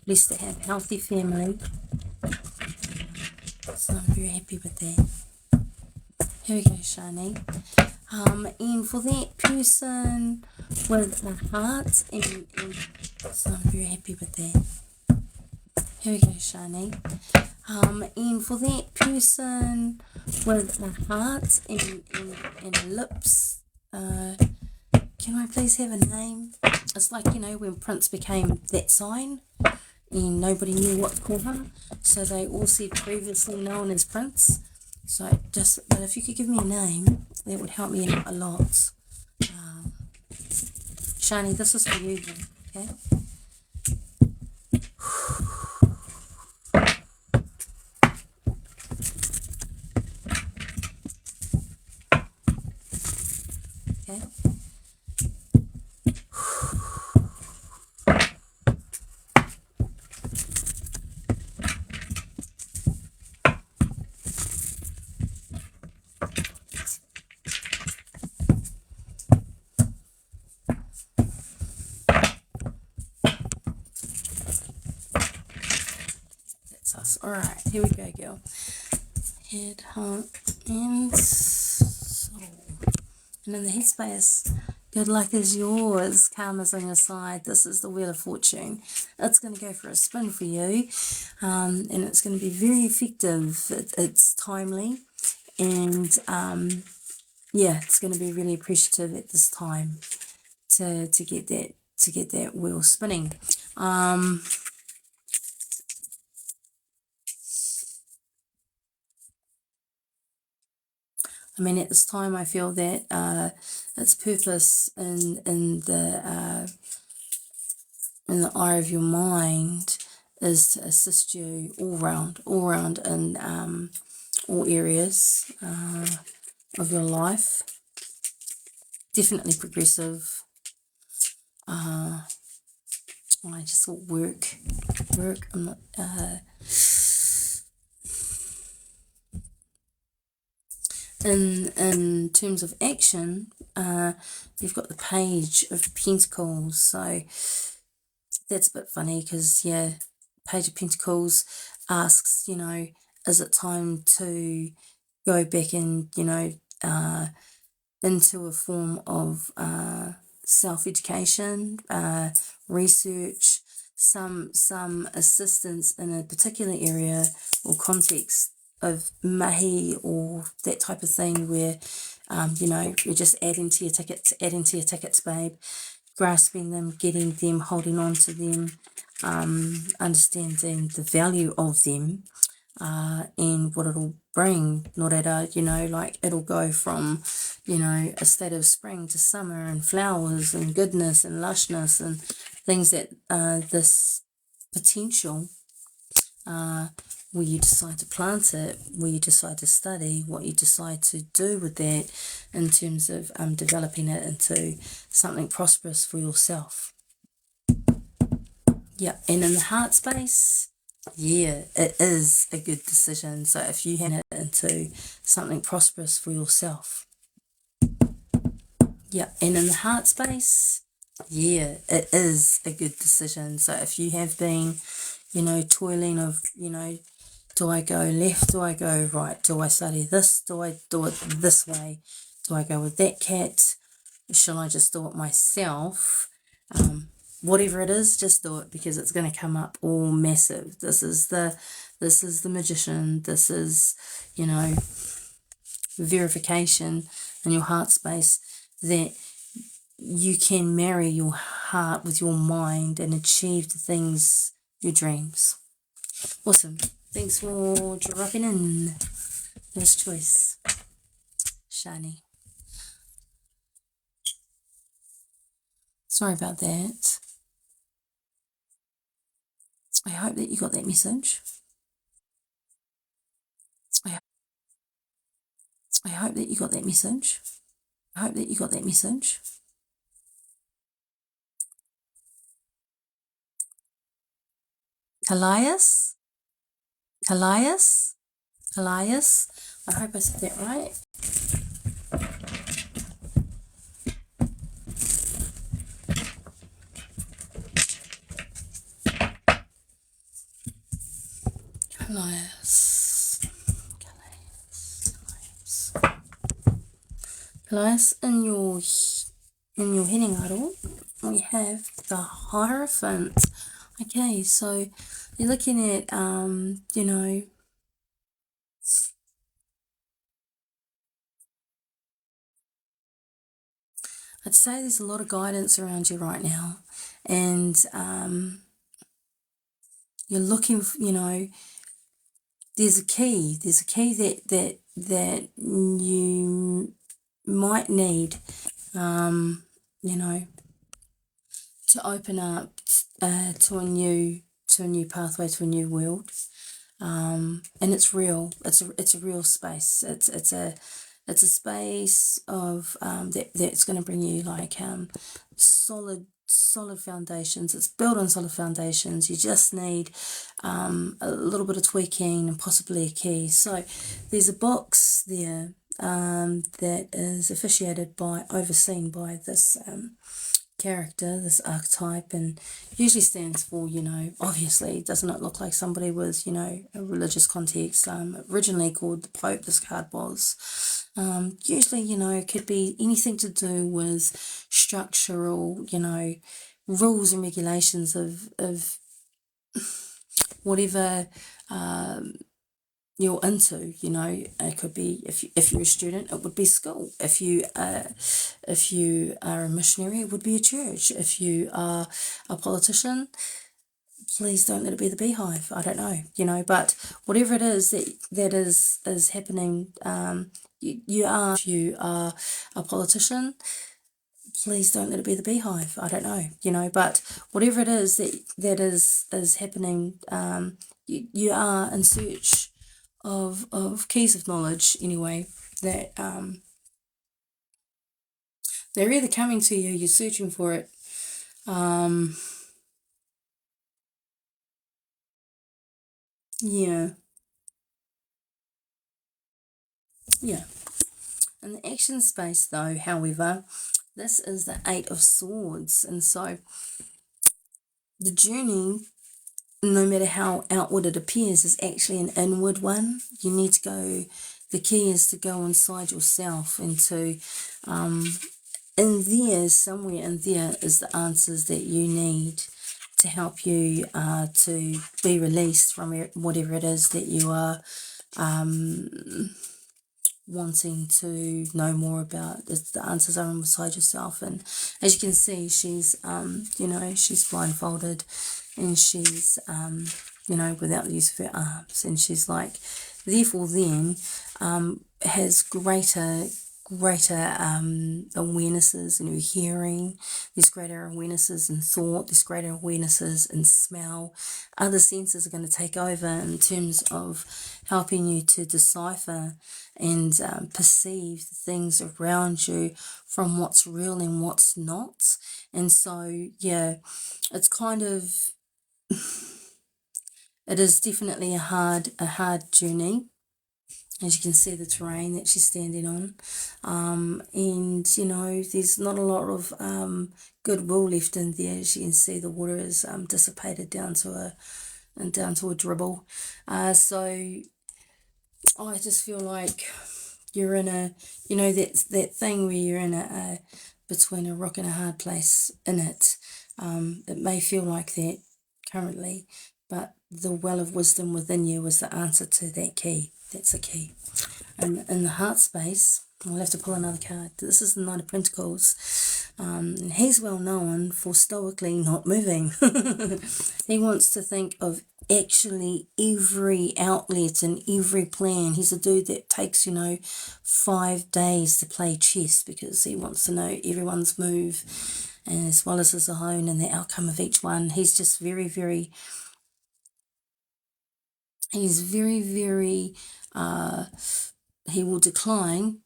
Blessed to have a healthy family. So I'm very happy with that. Here we go, Shani. And for that person with a heart, and so I'm very happy with that. Here we go, Shani. And for that person with a heart and lips, can I please have a name? It's like, you know, when Prince became that sign and nobody knew what to call her, so they all said previously known as Prince. So but if you could give me a name, that would help me out a lot. Shani, this is for you then, okay? Okay. That's us. Alright, here we go, girl. Head, heart, and soul. And in the headspace, good luck is yours. Karma's on your side. This is the Wheel of Fortune. It's going to go for a spin for you. And it's going to be very effective. It's timely. And yeah, it's going to be really appreciative at this time to get that wheel spinning. I mean, at this time, I feel that its purpose in the eye of your mind is to assist you all round in all areas of your life. Definitely progressive. I just thought work. I'm not. In terms of action, you've got the Page of Pentacles. So that's a bit funny because, yeah, Page of Pentacles asks, you know, is it time to go back and, you know, into a form of self-education, research, some assistance in a particular area or context of mahi or that type of thing where, you know, you're just adding to your tickets, babe, grasping them, getting them, holding on to them, understanding the value of them, and what it'll bring. Noreta, you know, like it'll go from, you know, a state of spring to summer and flowers and goodness and lushness and things that this potential, where you decide to plant it, where you decide to study, what you decide to do with that in terms of developing it into something prosperous for yourself. Yeah, and in the heart space, Yeah, it is a good decision. So if you hand it into something prosperous for yourself. Yeah, and in the heart space, yeah, it is a good decision. So if you have been, toiling of, do I go left? Do I go right? Do I study this? Do I do it this way? Do I go with that cat? Shall I just do it myself? Whatever it is, just do it because it's going to come up all massive. This is the magician. This is, verification in your heart space that you can marry your heart with your mind and achieve the things, your dreams. Awesome. Thanks for dropping in. Nice choice, Shani. Sorry about that. I hope that you got that message. I hope that you got that message. I hope that you got that message. Elias? Elias? Elias? I hope I said that right. Elias. Elias, in your heading idol, we have the Hierophant. Okay, so you're looking at, I'd say there's a lot of guidance around you right now, and you're looking for, there's a key that you might need, to open up to a new pathway, to a new world. And it's real. It's a real space. It's a space of that's going to bring you like solid foundations. It's built on solid foundations. You just need a little bit of tweaking and possibly a key. So there's a box there that is overseen by this character, this archetype, and usually stands for, obviously, doesn't it look like somebody with, a religious context, originally called the Pope, this card was. Usually, it could be anything to do with structural, rules and regulations of whatever you're into. It could be, if you're a student, it would be school. If you are a missionary, it would be a church. If you are a politician, please don't let it be the beehive. I don't know, but whatever it is that is happening, you are. If you are a politician, please don't let it be the beehive. I don't know, but whatever it is that is happening, you are in search of keys of knowledge anyway, that they're either coming to you, you're searching for it. Yeah. Yeah. In the action space though, however, this is the Eight of Swords, and so the journey, no matter how outward it appears, is actually an inward one. You need to go, the key is to go inside yourself and to, somewhere in there is the answers that you need to help you to be released from whatever it is that you are wanting to know more about. The answers are inside yourself, and as you can see, she's she's blindfolded, and she's without the use of her arms, and she's like, therefore then has greater awarenesses in her hearing. There's greater awarenesses in thought. There's greater awarenesses in smell. Other senses are going to take over in terms of helping you to decipher and perceive the things around you from what's real and what's not. And so, yeah, it's kind of it is definitely a hard journey. As you can see, the terrain that she's standing on, and you know, there's not a lot of goodwill left in there. As you can see, the water is dissipated down to a dribble. So I just feel like you're in a, you know, that thing where you're in a between a rock and a hard place in it. It may feel like that currently, but the well of wisdom within you is the answer to that key. That's a key. And in the heart space, I'll have to pull another card. This is the Knight of Pentacles. He's well known for stoically not moving. He wants to think of actually every outlet and every plan. He's a dude that takes, 5 days to play chess because he wants to know everyone's move, and as well as his own and the outcome of each one. He's just very, very, he will decline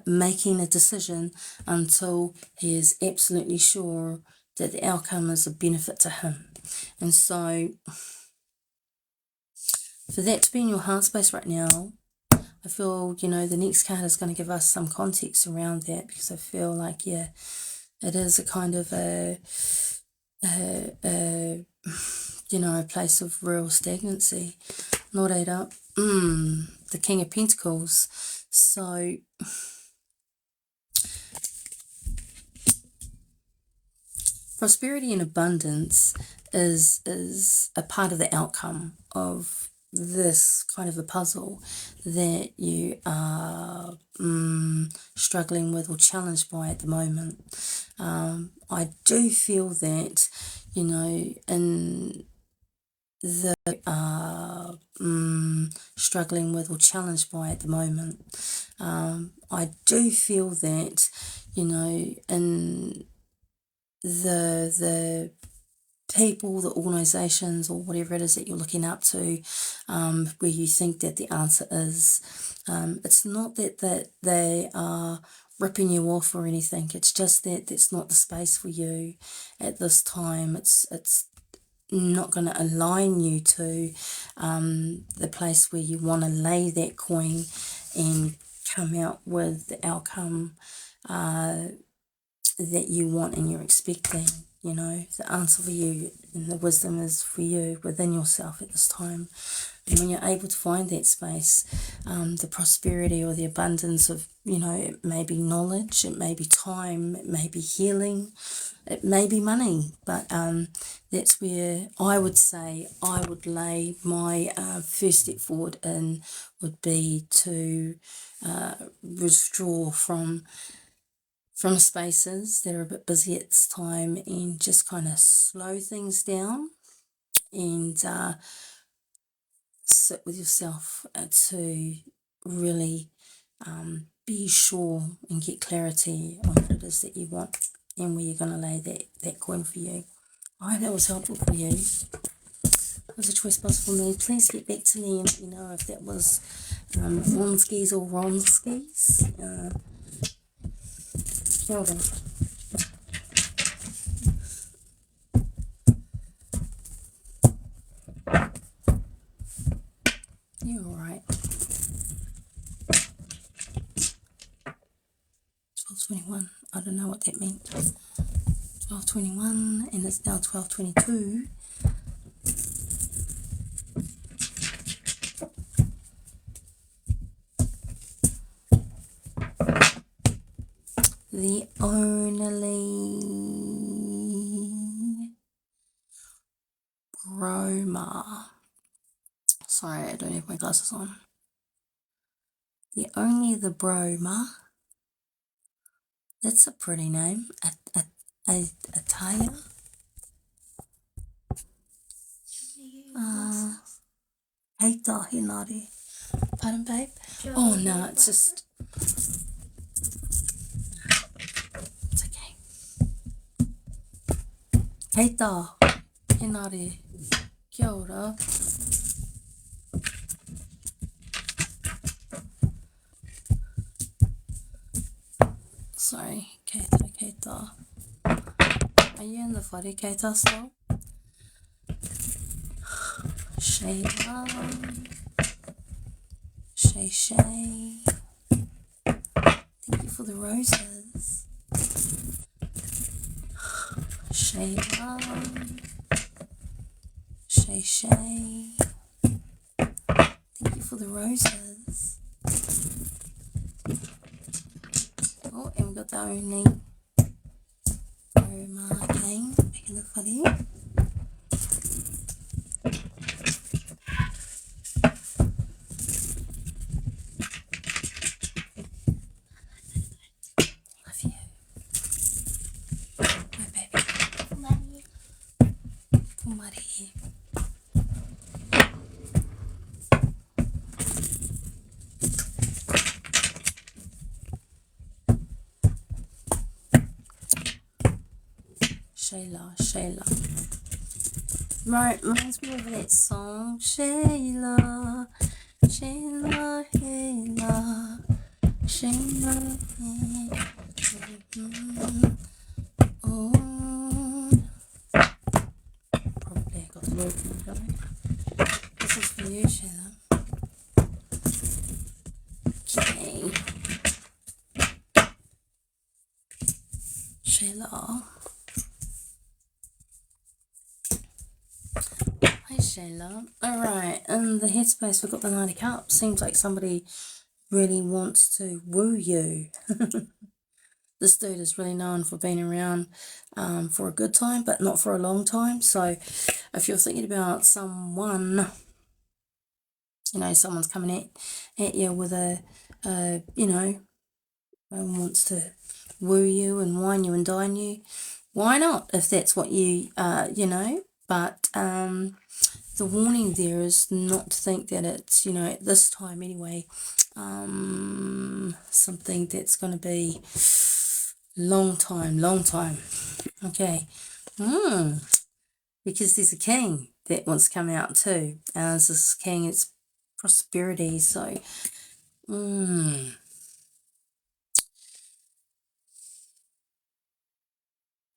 making a decision until he is absolutely sure that the outcome is a benefit to him. And so for that to be in your heart space right now, I feel, the next card is going to give us some context around that, because I feel like, yeah, it is a kind of a place of real stagnancy. Not eight up. The King of Pentacles. So prosperity and abundance is a part of the outcome of this kind of a puzzle that you are struggling with or challenged by at the moment. I do feel that, in the struggling with or challenged by at the moment. I do feel that, in the people, the organisations, or whatever it is that you're looking up to, where you think that the answer is, it's not that they are ripping you off or anything. It's just that that's not the space for you at this time. It's not going to align you to the place where you want to lay that coin and come out with the outcome that you want and you're expecting. The answer for you and the wisdom is for you within yourself at this time. And when you're able to find that space, the prosperity or the abundance of, it may be knowledge, it may be time, it may be healing, it may be money, but that's where I would say I would lay my first step forward in, would be to withdraw from spaces that are a bit busy at this time, and just kind of slow things down and sit with yourself to really be sure and get clarity on what it is that you want and where you're going to lay that coin for you. I hope that was helpful for you. It was a choice possible for me. Please get back to me and let me know if that was Ronskis or Ronskis. Kia ora. You're alright. 12:21. I don't know what that meant. 12:21, and it's now 12:22. The only Roma. Sorry, I don't have my glasses on. The Broma. That's a pretty name. Ataya. Heita Hinari. Pardon, babe? Oh no, it's just. It's okay. Heita Hinari. Kia ora. Sorry, keita. Are you in the whare keita still? Shayla, Shay. Thank you for the roses. Shayla, Shay. Thank you for the roses. Oh, and we've got the only again, back in the footy. Love you. My baby. Mommy. Pumari. Shayla. Right, reminds me of that song. Shayla, Hayla, Shayla, oh. Probably I got the word going. This is for you, Shayla. Okay. Shayla. Hi Shayla. Alright, and the headspace, we've got the Knight of Cups. Seems like somebody really wants to woo you. This dude is really known for being around for a good time, but not for a long time. So if you're thinking about someone, you know, someone's coming at you with wants to woo you and wine you and dine you, why not, if that's what you, but the warning there is not to think that it's, at this time anyway, something that's going to be long time, okay, because there's a king that wants to come out too, and as this king, it's prosperity, so,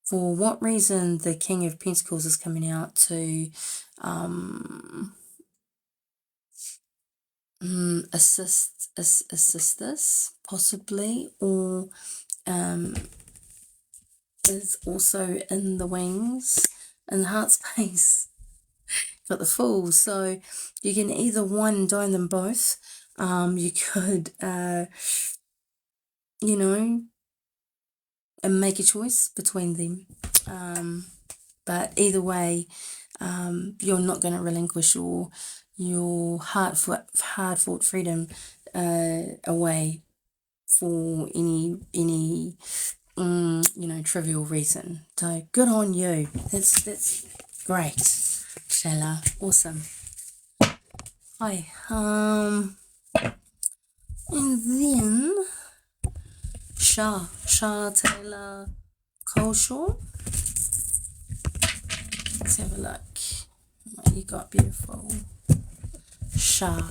for what reason the King of Pentacles is coming out to assist this, possibly, or is also in the wings, in the heart space. Got the Fool, so you can either wine and dine them both. You could, and make a choice between them. But either way, you're not going to relinquish your hard-fought freedom away for any trivial reason. So good on you. That's great, Shayla. Awesome. Hi. And then Shah Taylor Coleshaw. Let's have a look. What you got, beautiful Shah.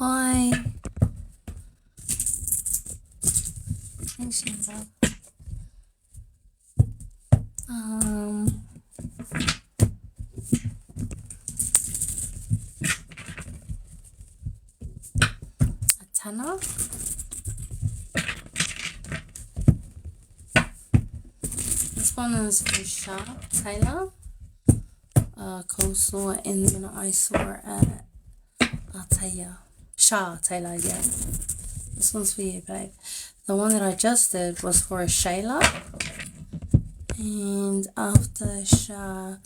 Hi. Thanks, love. Atana. This one is for Shah Taylor Coleslaw, and then I saw Shah Taylor, yeah. This one's for you, babe. The one that I just did was for a Shayla, and after Shah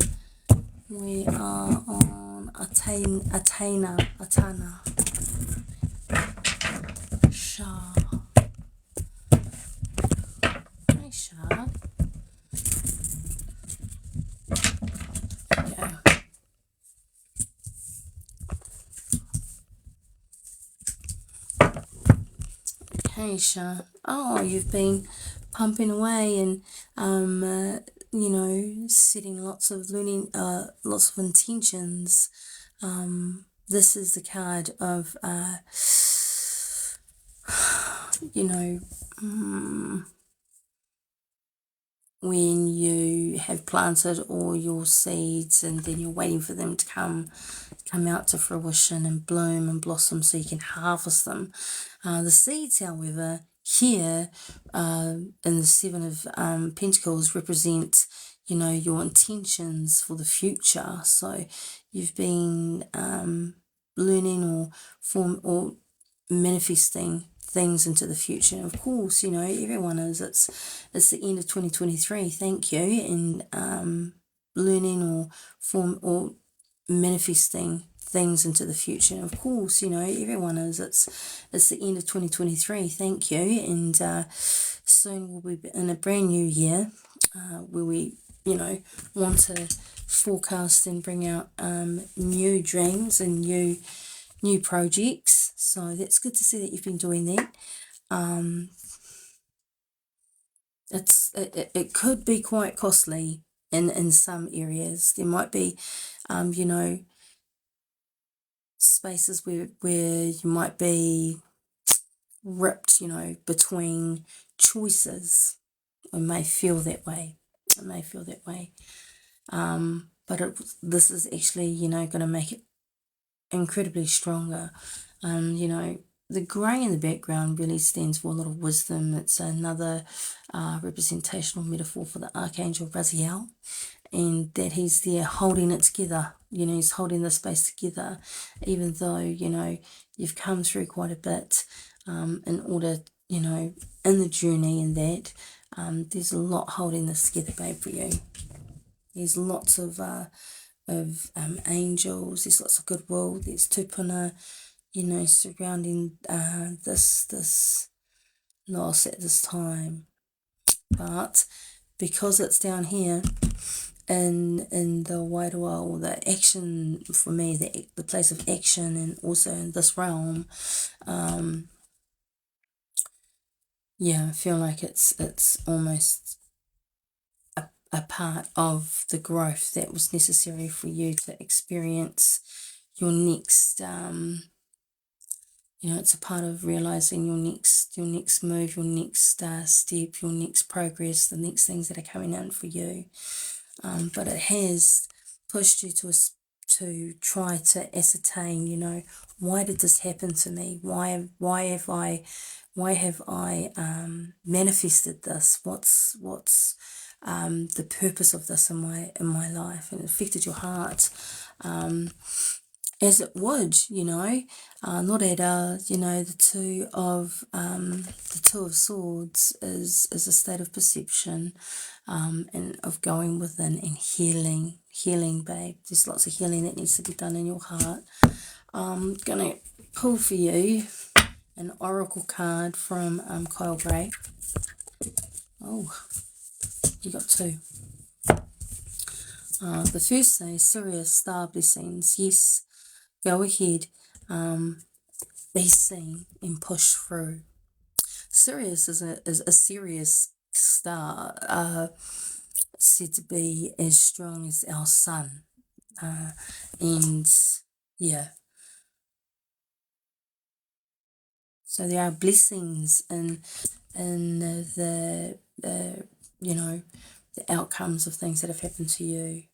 we are on Atana. Shah. Hi, Shah. Yeah. Okay, Shah. Oh, you've been pumping away and you know, setting lots of lots of intentions. This is the card of, you know, when you have planted all your seeds and then you're waiting for them to come out to fruition and bloom and blossom so you can harvest them. The seeds, however, here in the Seven of Pentacles represent, you know, your intentions for the future. So you've been learning or manifesting things into the future. And of course, you know, everyone is. It's the end of 2023. Thank you. And learning or manifesting things into the future. And of course, you know, everyone is. It's the end of 2023. Thank you. And soon we'll be in a brand new year where we, you know, want to forecast and bring out new dreams and new projects. So that's good to see that you've been doing that. It could be quite costly in some areas. There might be, you know, spaces where you might be ripped, you know, between choices. It may feel that way. But this is actually, you know, going to make it incredibly stronger. You know, the grey in the background really stands for a lot of wisdom. It's another representational metaphor for the Archangel Raziel, and that he's there holding it together. You know, he's holding the space together, even though, you know, you've come through quite a bit in order, you know, in the journey and that. There's a lot holding this together, babe, for you. There's lots of angels, there's lots of goodwill, there's tupuna, you know, surrounding this loss at this time. But because it's down here in the Wairoa, or the action, for me, the place of action, and also in this realm, yeah, I feel like it's almost a part of the growth that was necessary for you to experience your next you know, it's a part of realizing your next move, your next step, your next progress, the next things that are coming in for you. But it has pushed you to try to ascertain, you know, why did this happen to me? Why have I manifested this? What's the purpose of this in my life? And it affected your heart. As it would, you know, Noreda, you know, the two of swords is a state of perception, and of going within and healing, babe. There's lots of healing that needs to be done in your heart. I'm gonna pull for you an oracle card from Kyle Gray. Oh, you got two. The first says Sirius star blessings. Yes, go ahead, be seen and push through. Sirius is a serious star, said to be as strong as our sun, and yeah. So there are blessings in the you know, the outcomes of things that have happened to you.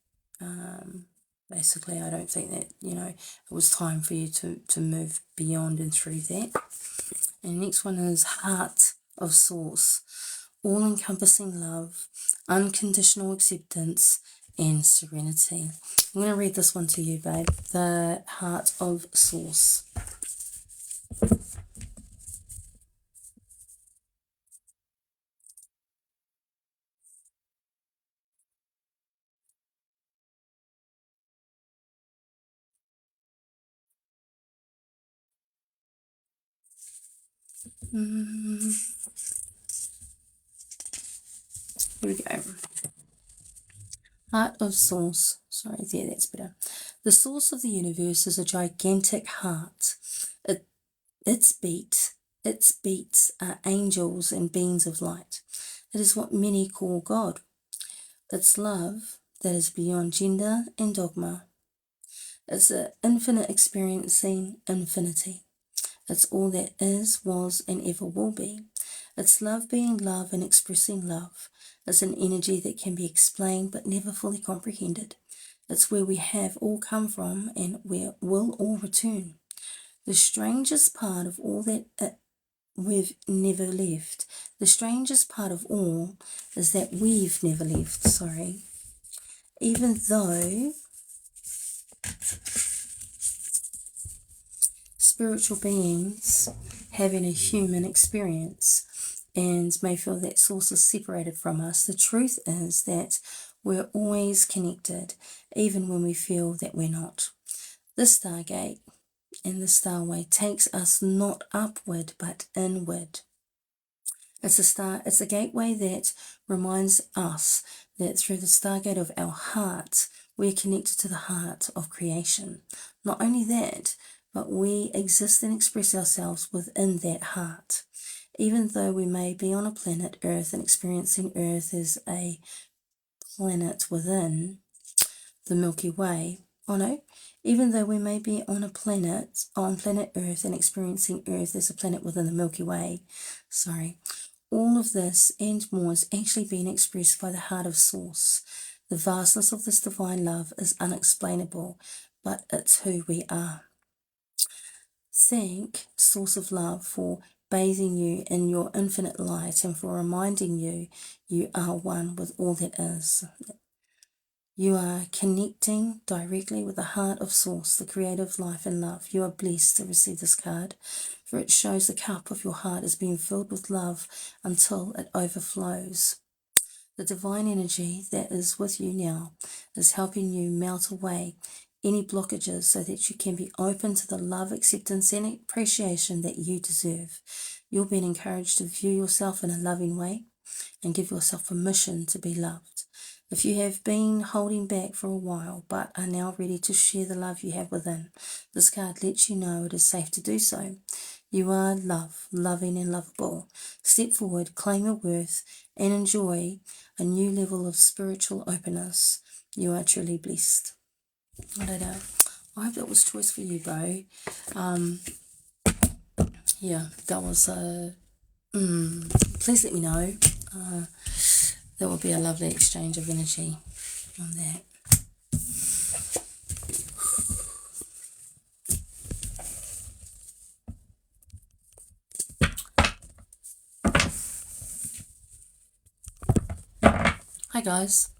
Basically, I don't think that, you know, it was time for you to move beyond and through that. And the next one is Heart of Source. All-encompassing love, unconditional acceptance, and serenity. I'm going to read this one to you, babe. The Heart of Source. Here we go. Heart of Source. Sorry, there, that's better. The source of the universe is a gigantic heart. Its beats are angels and beings of light. It is what many call God. It's love that is beyond gender and dogma. It's an infinite experiencing infinity. It's all that is, was, and ever will be. It's love being love and expressing love. It's an energy that can be explained but never fully comprehended. It's where we have all come from and where we'll all return. The strangest part of all that we've never left. The strangest part of all is that we've never left, Even though spiritual beings having a human experience and may feel that source is separated from us, the truth is that we're always connected, even when we feel that we're not. The Stargate and the Starway takes us not upward but inward. It's a gateway that reminds us that through the Stargate of our heart, we're connected to the heart of creation. Not only that, but we exist and express ourselves within that heart. Even though we may be on a planet Earth and experiencing Earth as a planet within the Milky Way, even though we may be on planet Earth and experiencing Earth as a planet within the Milky Way, all of this and more is actually being expressed by the heart of Source. The vastness of this divine love is unexplainable, but it's who we are. Thank Source of Love for bathing you in your infinite light and for reminding you you are one with all that is. You are connecting directly with the heart of Source, the creator of life and love. You are blessed to receive this card, for it shows the cup of your heart is being filled with love until it overflows. The divine energy that is with you now is helping you melt away any blockages so that you can be open to the love, acceptance, and appreciation that you deserve. You're being encouraged to view yourself in a loving way and give yourself permission to be loved. If you have been holding back for a while but are now ready to share the love you have within, this card lets you know it is safe to do so. You are love, loving and lovable. Step forward, claim your worth, and enjoy a new level of spiritual openness. You are truly blessed. I don't know. I hope that was choice for you, bro. Yeah, that was please let me know. There will be a lovely exchange of energy on that. Hi guys.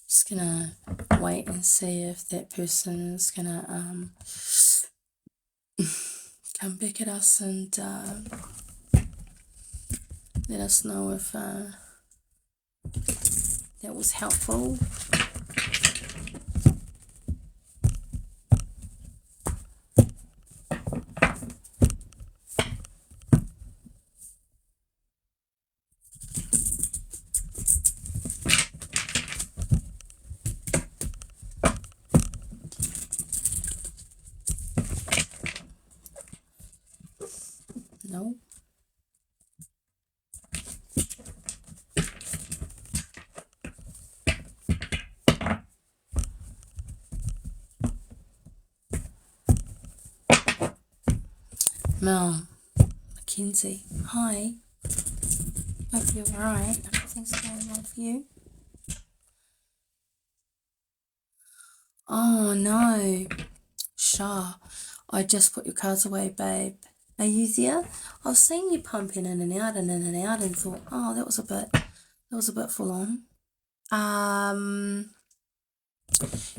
Just gonna wait and see if that person is gonna come back at us and let us know if that was helpful. No. Mel, Mackenzie, hi. Hope you're alright. Everything's going well for you. Oh no. Shah, I just put your cards away, babe. Are you there? I've seen you pumping in and out and thought, oh, that was a bit full on.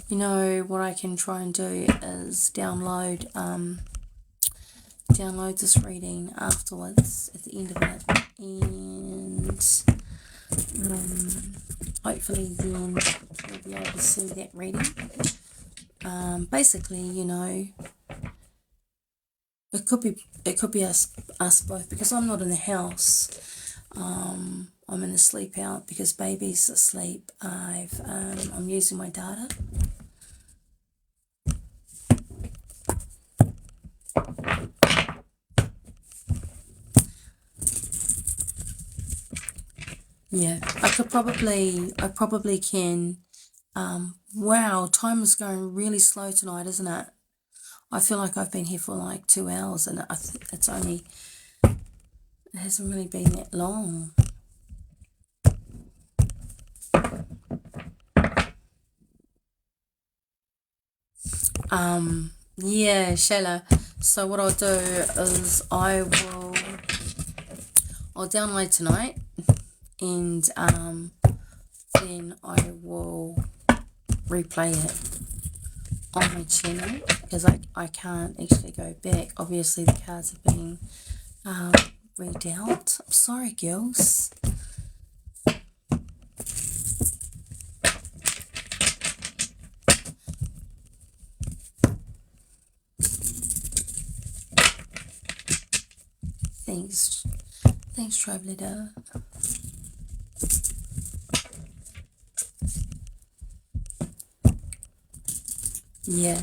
You know what I can try and do is download this reading afterwards at the end of it, and hopefully then you'll be able to see that reading. Basically, you know, it could be us both, because I'm not in the house. I'm in a sleep out because baby's asleep. I'm using my data. Yeah, I probably can. Wow, time is going really slow tonight, isn't it? I feel like I've been here for like 2 hours and it hasn't really been that long. Yeah, Shella. So what I'll do is I'll download tonight and then I will replay it on my channel because I can't actually go back. Obviously the cards are being read out. I'm sorry, girls. Thanks, Tribe Leader. Yeah.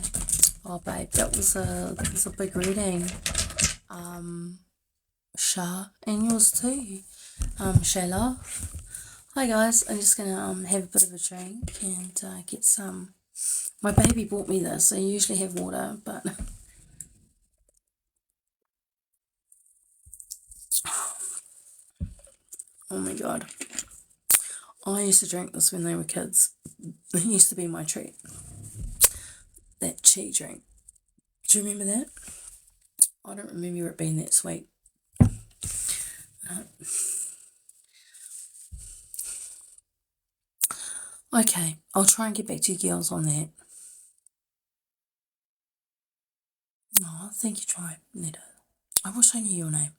Oh, babe, that was a big reading. Shah, and yours too. Shayla. Hi guys, I'm just gonna have a bit of a drink and get some. My baby bought me this. I usually have water, but oh my god. I used to drink this when they were kids. It used to be my treat. That chi drink. Do you remember that? I don't remember it being that sweet. Okay, I'll try and get back to you girls on that. Oh, thank you, Tribe Leader. I wish I knew your name.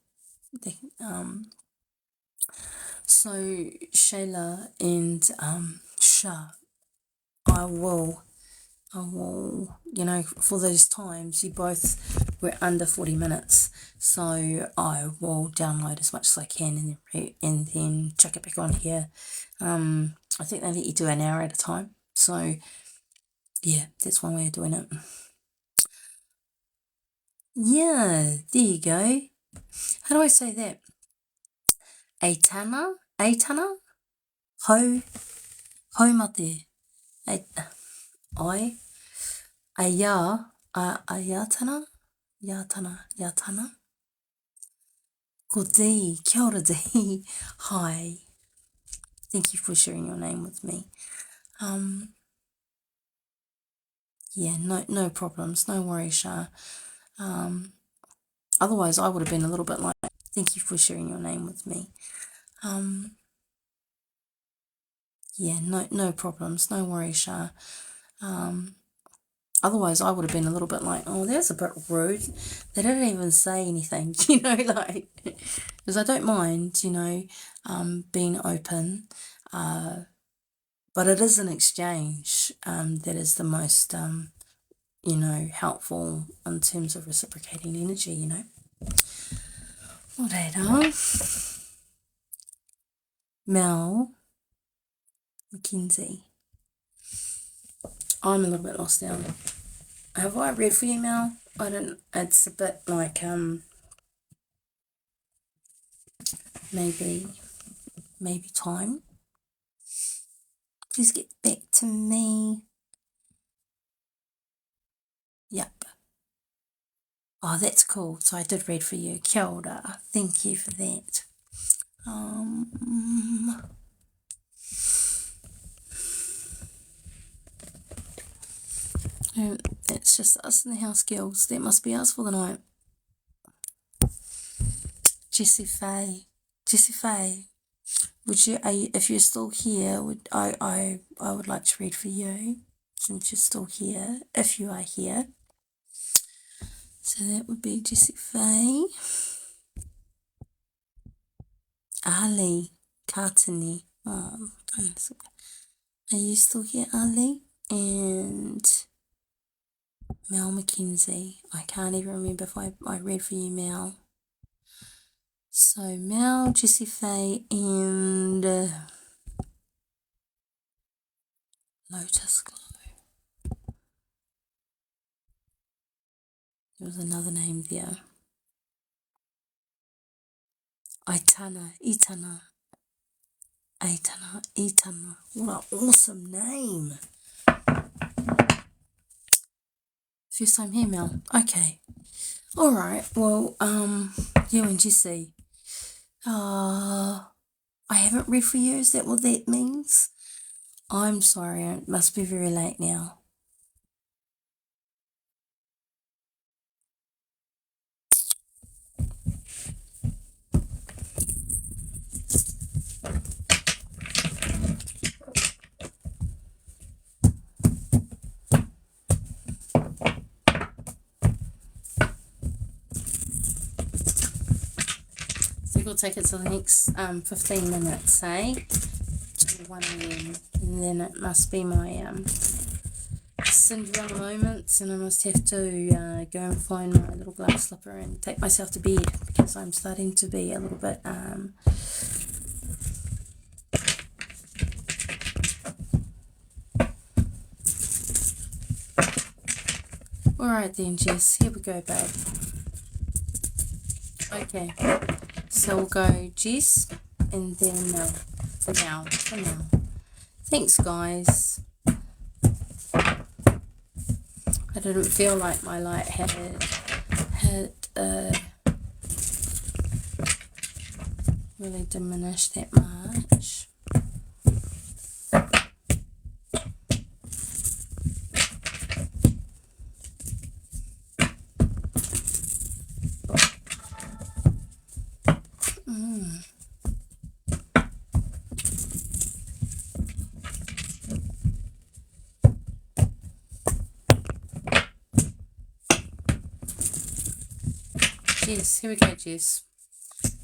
So Shayla and Shah, I will, for those times you both were under 40 minutes, so I will download as much as I can and then chuck it back on here. I think they let you do an hour at a time, so yeah, that's one way of doing it. Yeah, there you go. How do I say that? Eitana? Ho mate. I ayatana. Ko dei, kia ora dei. Hi. Thank you for sharing your name with me. Yeah, no problems, no worries, Shah. Otherwise I would have been a little bit like, thank you for sharing your name with me. Yeah, no problems, no worries, Shah. Otherwise I would have been a little bit like, oh, that's a bit rude. They didn't even say anything, like, because I don't mind, being open, but it is an exchange that is the most, helpful in terms of reciprocating energy, Alright, Mel Mackenzie. I'm a little bit lost now. Have I read for you, Mel? I don't. It's a bit like maybe time. Please get back to me. Yep. Oh, that's cool. So I did read for you. Kia ora. Thank you for that. It's just us in the house, girls. That must be us for the night. Jessie Faye. Would you, if you're still here, I would like to read for you, since you're still here, if you are here. So that would be Jessie Faye. Ali Cartney. Oh, are you still here, Ali? And Mel Mackenzie. I can't even remember if I read for you, Mel. So Mel, Jessie Faye, and Lotus Glow. There was another name there. Itana. What an awesome name. First time here, Mel. Okay. Alright, well, you and Jessie. I haven't read for you. Is that what that means? I'm sorry, it must be very late now. I think we'll take it to the next 15 minutes, eh? To 1 a.m. And then it must be my Cinderella moments, and I must have to go and find my little glass slipper and take myself to bed because I'm starting to be a little bit Alright then, Jess, here we go, babe. Okay, so we'll go Jess and then Mel for now. Thanks, guys. I didn't feel like my light had really diminished that much. Jess, here we go, Jess.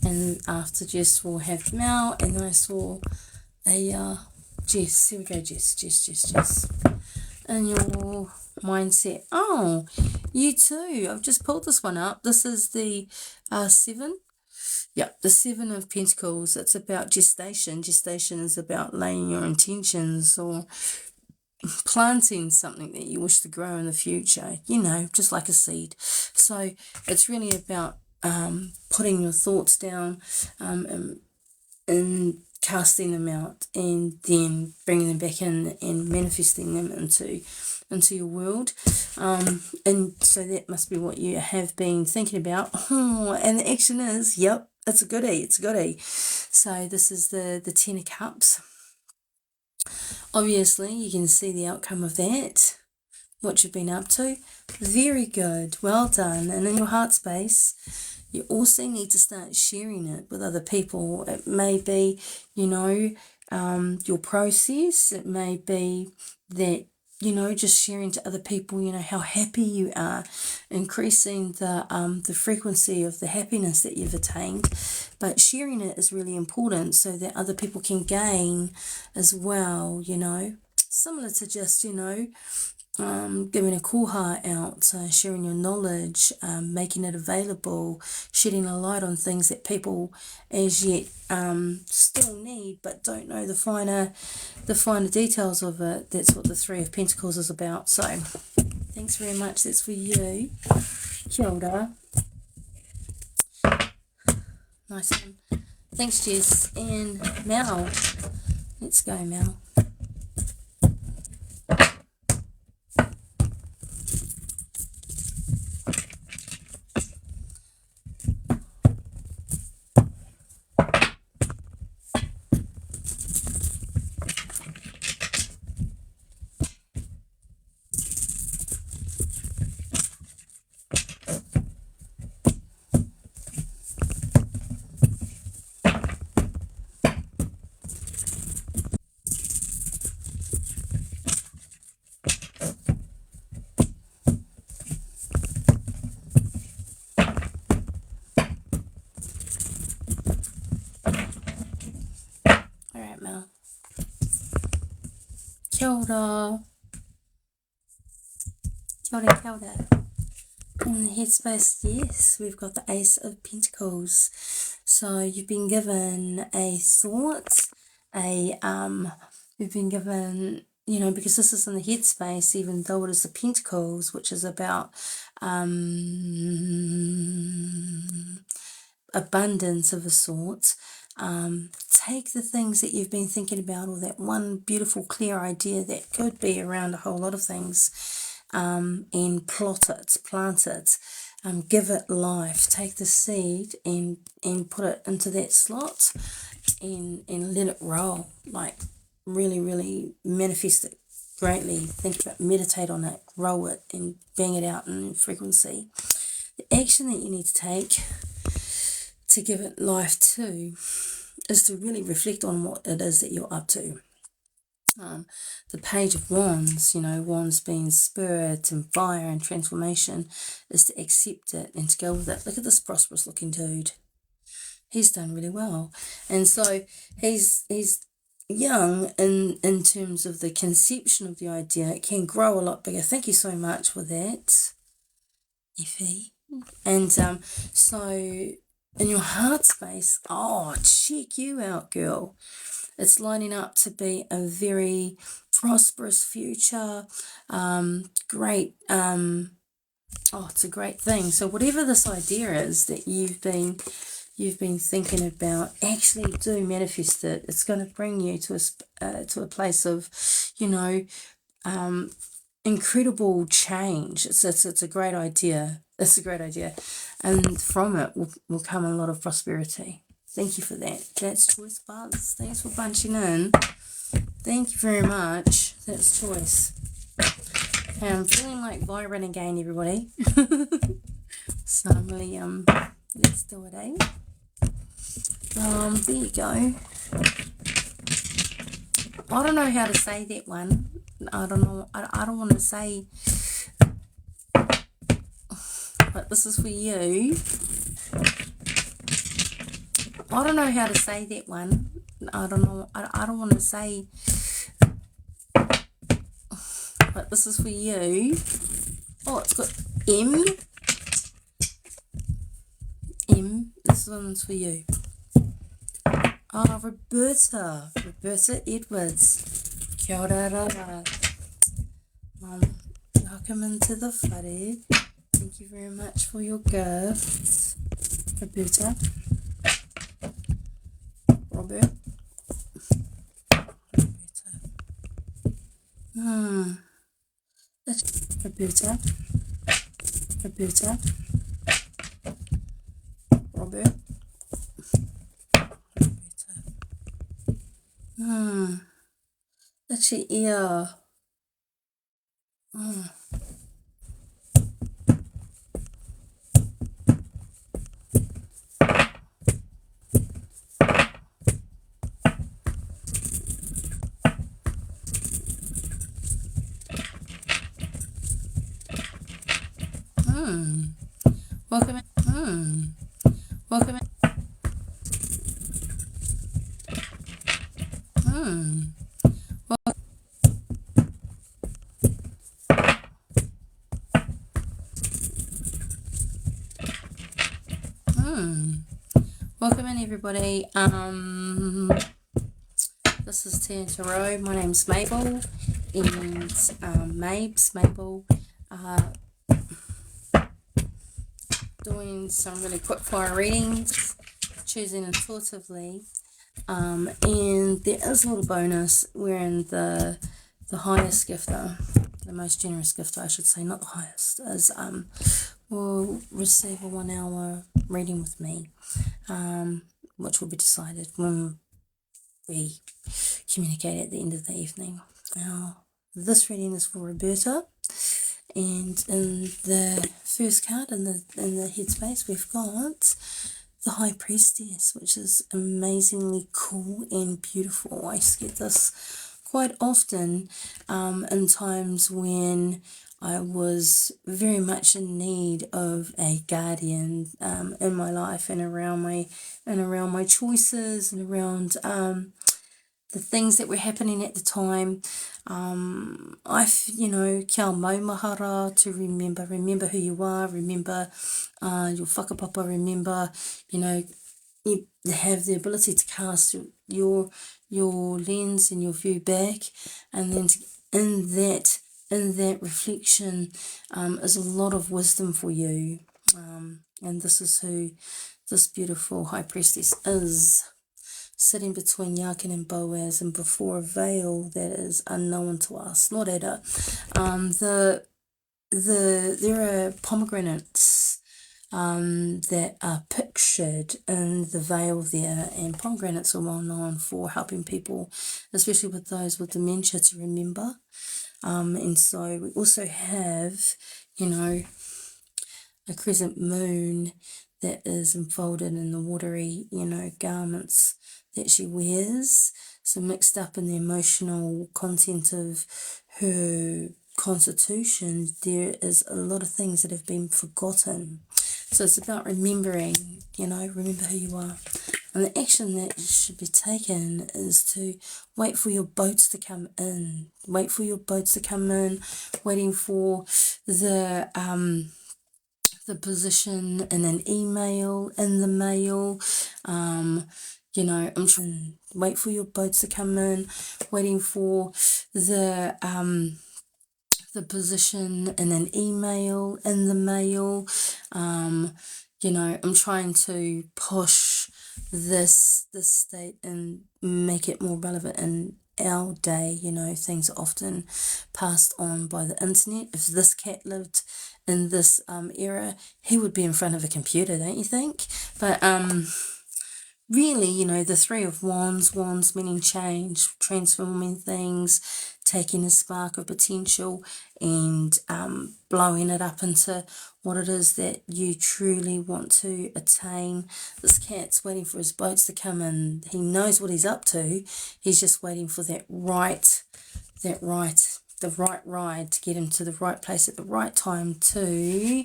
And after Jess, we'll have Mel, and then I saw a Jess. Here we go, Jess. And your mindset. Oh, you too. I've just pulled this one up. This is the 7. Yep, the 7 of Pentacles. It's about gestation. Gestation is about laying your intentions or planting something that you wish to grow in the future, you know, just like a seed. So it's really about putting your thoughts down and casting them out and then bringing them back in and manifesting them into your world. And so that must be what you have been thinking about. And the action is, yep, it's a goodie. So this is the 10 of Cups. Obviously, you can see the outcome of that, what you've been up to. Very good. Well done. And in your heart space, you also need to start sharing it with other people. It may be, you know, your process. It may be that, you know, just sharing to other people, you know, how happy you are, increasing the frequency of the happiness that you've attained. But sharing it is really important so that other people can gain as well, you know. Similar to just, you know, giving a cool heart out, sharing your knowledge, making it available, shedding a light on things that people as yet still need but don't know the finer details of it. That's what the 3 of Pentacles is about. So thanks very much. That's for you. Kia ora. Nice one. Thanks, Jess. And Mel. Let's go, Mel. Mel. Kia ora. Kia ora, kia ora. In the headspace, yes, we've got the Ace of Pentacles. So you've been given a thought, you've been given, you know, because this is in the headspace, even though it is the Pentacles, which is about abundance of a sort. Take the things that you've been thinking about, or that one beautiful clear idea that could be around a whole lot of things, and plant it, give it life. Take the seed and put it into that slot and let it roll. Like really manifest it greatly. Think about, meditate on it, roll it and bang it out in frequency. The action that you need to take to give it life to is to really reflect on what it is that you're up to. The Page of Wands, you know, wands being spirit and fire and transformation, is to accept it and to go with it. Look at this prosperous looking dude. He's done really well. And so he's young in terms of the conception of the idea. It can grow a lot bigger. Thank you so much for that, Effie. And so in your heart space, oh, check you out, girl. It's lining up to be a very prosperous future. Great. It's a great thing. So whatever this idea is that you've been thinking about, actually do manifest it. It's going to bring you to a place of, you know, incredible change. It's a great idea. It's a great idea, and from it will come a lot of prosperity. Thank you for that. That's Choice Buzz. Thanks for punching in. Thank you very much. That's Choice. And I'm feeling like vibrant again, everybody. So I'm really let's do it, eh? There you go. I don't know how to say that one. I don't know. I don't want to say, but this is for you. I don't know how to say that one. I don't know. I don't want to say, but this is for you. Oh, it's got M. This one's for you. Oh, Roberta Edwards. Kia ora. Welcome into the whare. Thank you very much for your gift, Roberta. Roberta. Roberta. Robert. That's your ear. Welcome in. Welcome in. Welcome in, everybody. This is Tia Tarot. My name's Mabel, and Mabel, doing some really quick fire readings, choosing intuitively, and there is a little bonus wherein the highest gifter, the most generous gifter, I should say, not the highest, is will receive a 1 hour reading with me, which will be decided when we communicate at the end of the evening. Now, this reading is for Roberta, and in the first card in the headspace, we've got the High Priestess, which is amazingly cool and beautiful. I just get this quite often in times when I was very much in need of a guardian in my life and around my choices and around the things that were happening at the time. Kia mau mahara, to remember who you are, remember your whakapapa, remember, you have the ability to cast your lens and your view back, and then in that reflection is a lot of wisdom for you, and this is who this beautiful high priestess is, sitting between Yakin and Boaz, and before a veil that is unknown to us, not Ada. There are pomegranates that are pictured in the veil there, and pomegranates are well known for helping people, especially with those with dementia, to remember. And so we also have, a crescent moon that is enfolded in the watery, garments that she wears. So mixed up in the emotional content of her constitution, there is a lot of things that have been forgotten. So it's about remembering, remember who you are. And the action that should be taken is to wait for your boats to come in. Wait for your boats to come in, waiting for the position in an email, in the mail. Wait for your boats to come in, waiting for the position in an email, in the mail. I'm trying to push this state and make it more relevant in our day. Things are often passed on by the internet. If this cat lived in this era, he would be in front of a computer, don't you think? But really, the Three of Wands meaning change, transforming things, taking a spark of potential and blowing it up into what it is that you truly want to attain. This cat's waiting for his boats to come in. He knows what he's up to. He's just waiting for the right ride to get him to the right place at the right time to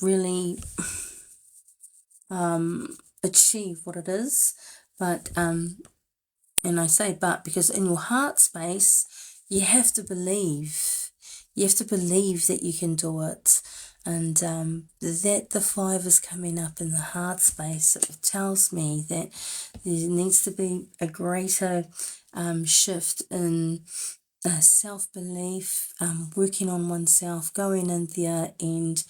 really achieve what it is. But and I say but because in your heart space you have to believe that you can do it. And that the 5 is coming up in the heart space, it tells me that there needs to be a greater shift in self-belief, working on oneself, going in there and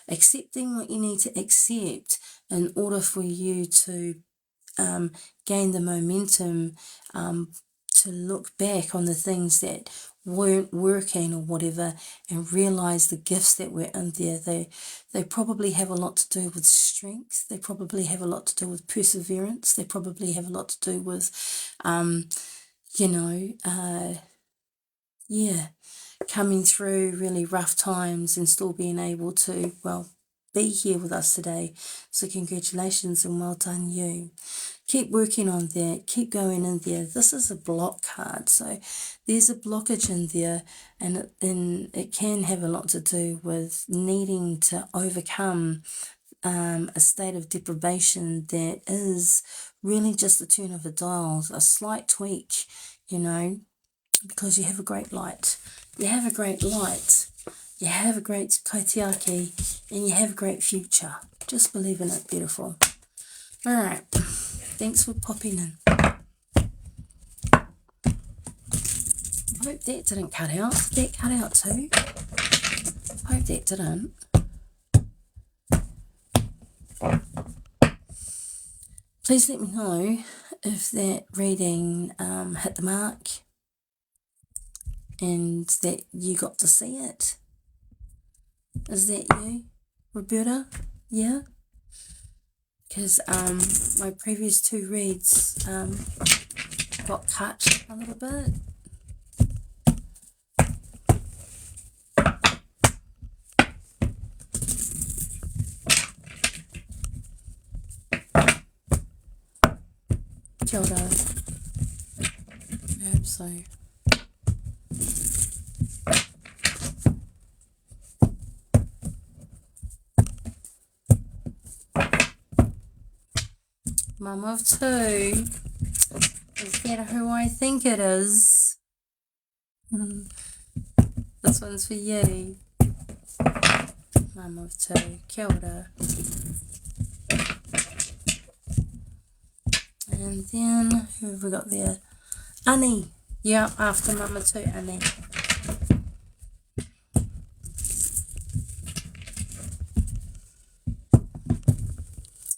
accepting what you need to accept in order for you to gain the momentum to look back on the things that weren't working or whatever and realize the gifts that were in there. They probably have a lot to do with strength. They probably have a lot to do with perseverance. They probably have a lot to do with coming through really rough times and still being able to, be here with us today. So congratulations and well done you. Keep working on that. Keep going in there. This is a block card. So there's a blockage in there, and it can have a lot to do with needing to overcome a state of deprivation that is really just the turn of a dial, a slight tweak, because you have a great light. You have a great light. You have a great kaitiaki, and you have a great future. Just believe in it, beautiful. All right. Thanks for popping in. Hope that didn't cut out. Did that cut out too? Hope that didn't. Please let me know if that reading hit the mark and that you got to see it. Is that you, Roberta? Yeah? Because my previous 2 reads got cut a little bit. Kia ora. I hope so. Mum of two. Is that who I think it is? This one's for you. Mum of two. Kia ora. And then, who have we got there? Annie. Yeah, after Mum of two, Annie.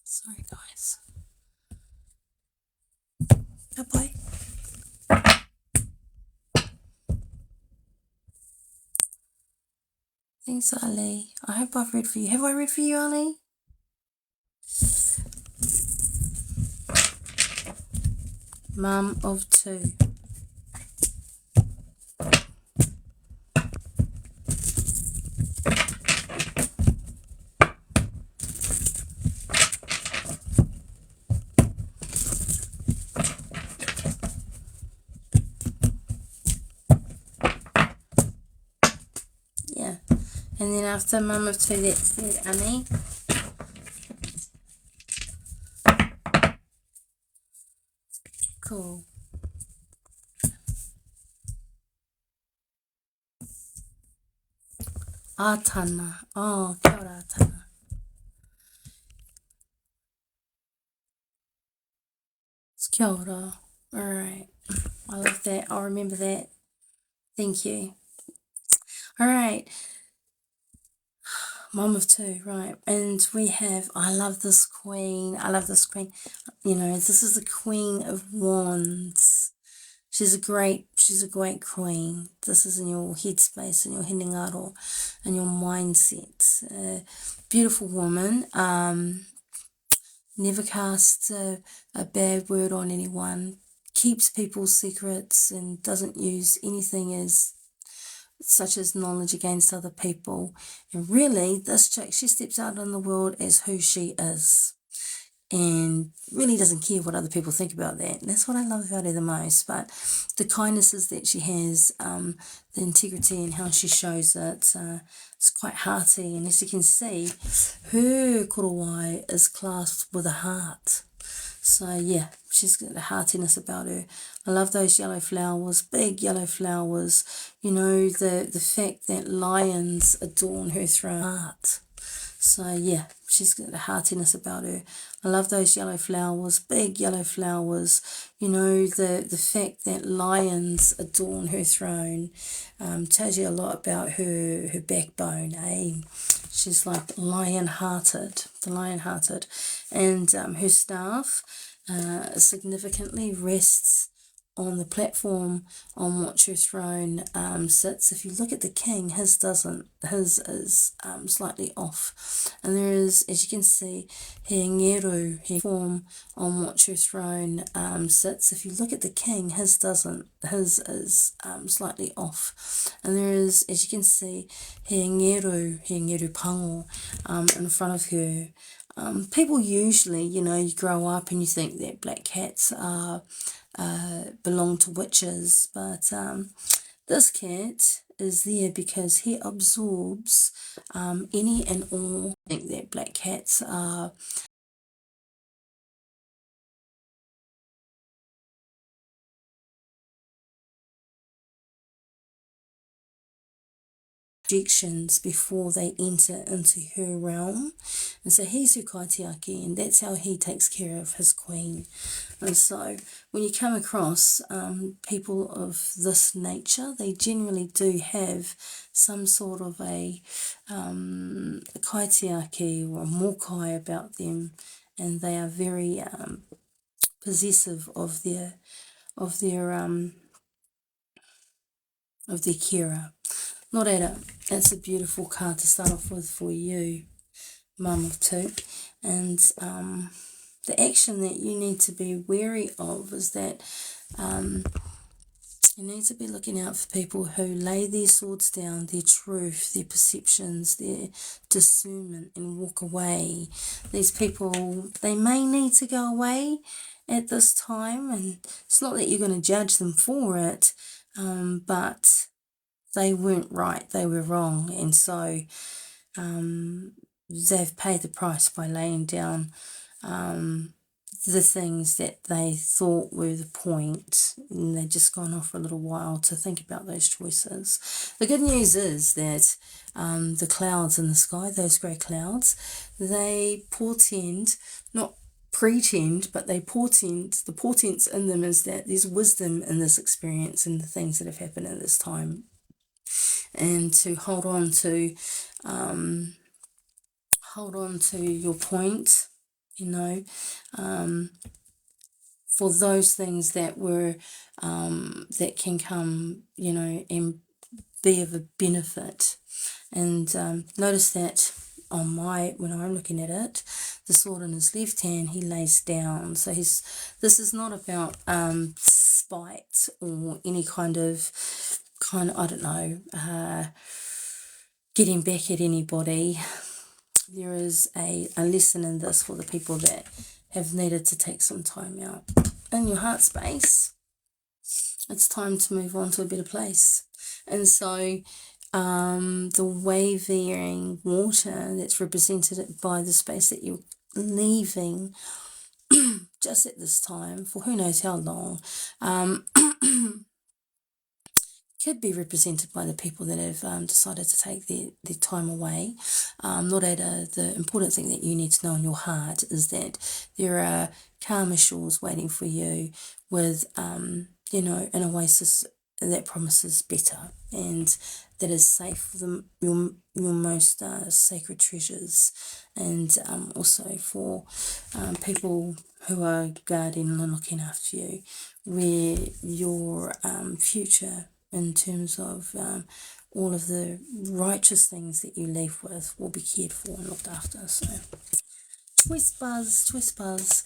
Sorry, guys. Bye-bye. Thanks, Ali. I hope I've read for you. Have I read for you, Ali? Mum of two. Yeah. And then after Mum of two, that's it, Annie. Cool. Atana. Oh, kia ora, Atana. It's kia ora. Alright. I love that. I'll remember that. Thank you. Alright. Mum of two, right. And we have, I love this queen. I love this queen. You know, this is the Queen of Wands. She's a great queen. This is in your headspace, in your hinengaro, and your mindset. Beautiful woman. Never casts a bad word on anyone. Keeps people's secrets and doesn't use anything as such as knowledge against other people. And really, this chick, she steps out in the world as who she is. And really doesn't care what other people think about that. And that's what I love about her the most. But the kindnesses that she has, the integrity and how she shows it, it's quite hearty. And as you can see, her korowai is clasped with a heart. So yeah, she's got a heartiness about her. I love those yellow flowers, big yellow flowers. You know, the fact that lions adorn her throne. Heart. So yeah, she's got a heartiness about her. I love those yellow flowers, big yellow flowers. You know, the fact that lions adorn her throne tells you a lot about her backbone, eh? She's like lion-hearted, the lion-hearted. And her staff significantly rests on the platform on which her throne sits. If you look at the king, his doesn't. His is slightly off. And there is, as you can see, he ngeru, he form on which her throne sits. If you look at the king, his doesn't. His is slightly off. And there is, as you can see, he ngeru pango in front of her. People usually, you know, you grow up and you think that black cats are belong to witches, but this cat is there because he absorbs any and all. I think that black cats are projections before they enter into her realm. And so he's her kaitiaki, and that's how he takes care of his queen. And so when you come across people of this nature, they generally do have some sort of a kaitiaki or a mokai about them, and they are very possessive of their carer. Nō reira, it's a beautiful card to start off with for you, Mum of two. And the action that you need to be wary of is that you need to be looking out for people who lay their swords down, their truth, their perceptions, their discernment, and walk away. These people, they may need to go away at this time, and it's not that you're going to judge them for it, but they weren't right, they were wrong, and so they've paid the price by laying down the things that they thought were the point, and they've just gone off for a little while to think about those choices. The good news is that the clouds in the sky, those grey clouds, they portend, not pretend, but they portend, the portents in them is that there's wisdom in this experience and the things that have happened at this time. And to hold on to your point, you know, for those things that were that can come, you know, and be of a benefit. And notice that on when I'm looking at it, the sword in his left hand, he lays down. So this is not about spite or any kind of I don't know, getting back at anybody. There is a lesson in this for the people that have needed to take some time out in your heart space. It's time to move on to a better place. And so the wavering water that's represented by the space that you're leaving just at this time for who knows how long, could be represented by the people that have decided to take their time away. The important thing that you need to know in your heart is that there are calmer shores waiting for you with, you know, an oasis that promises better and that is safe for your most sacred treasures, and also for people who are guarding and looking after you, where your future in terms of all of the righteous things that you leave with will be cared for and looked after. So twist buzz.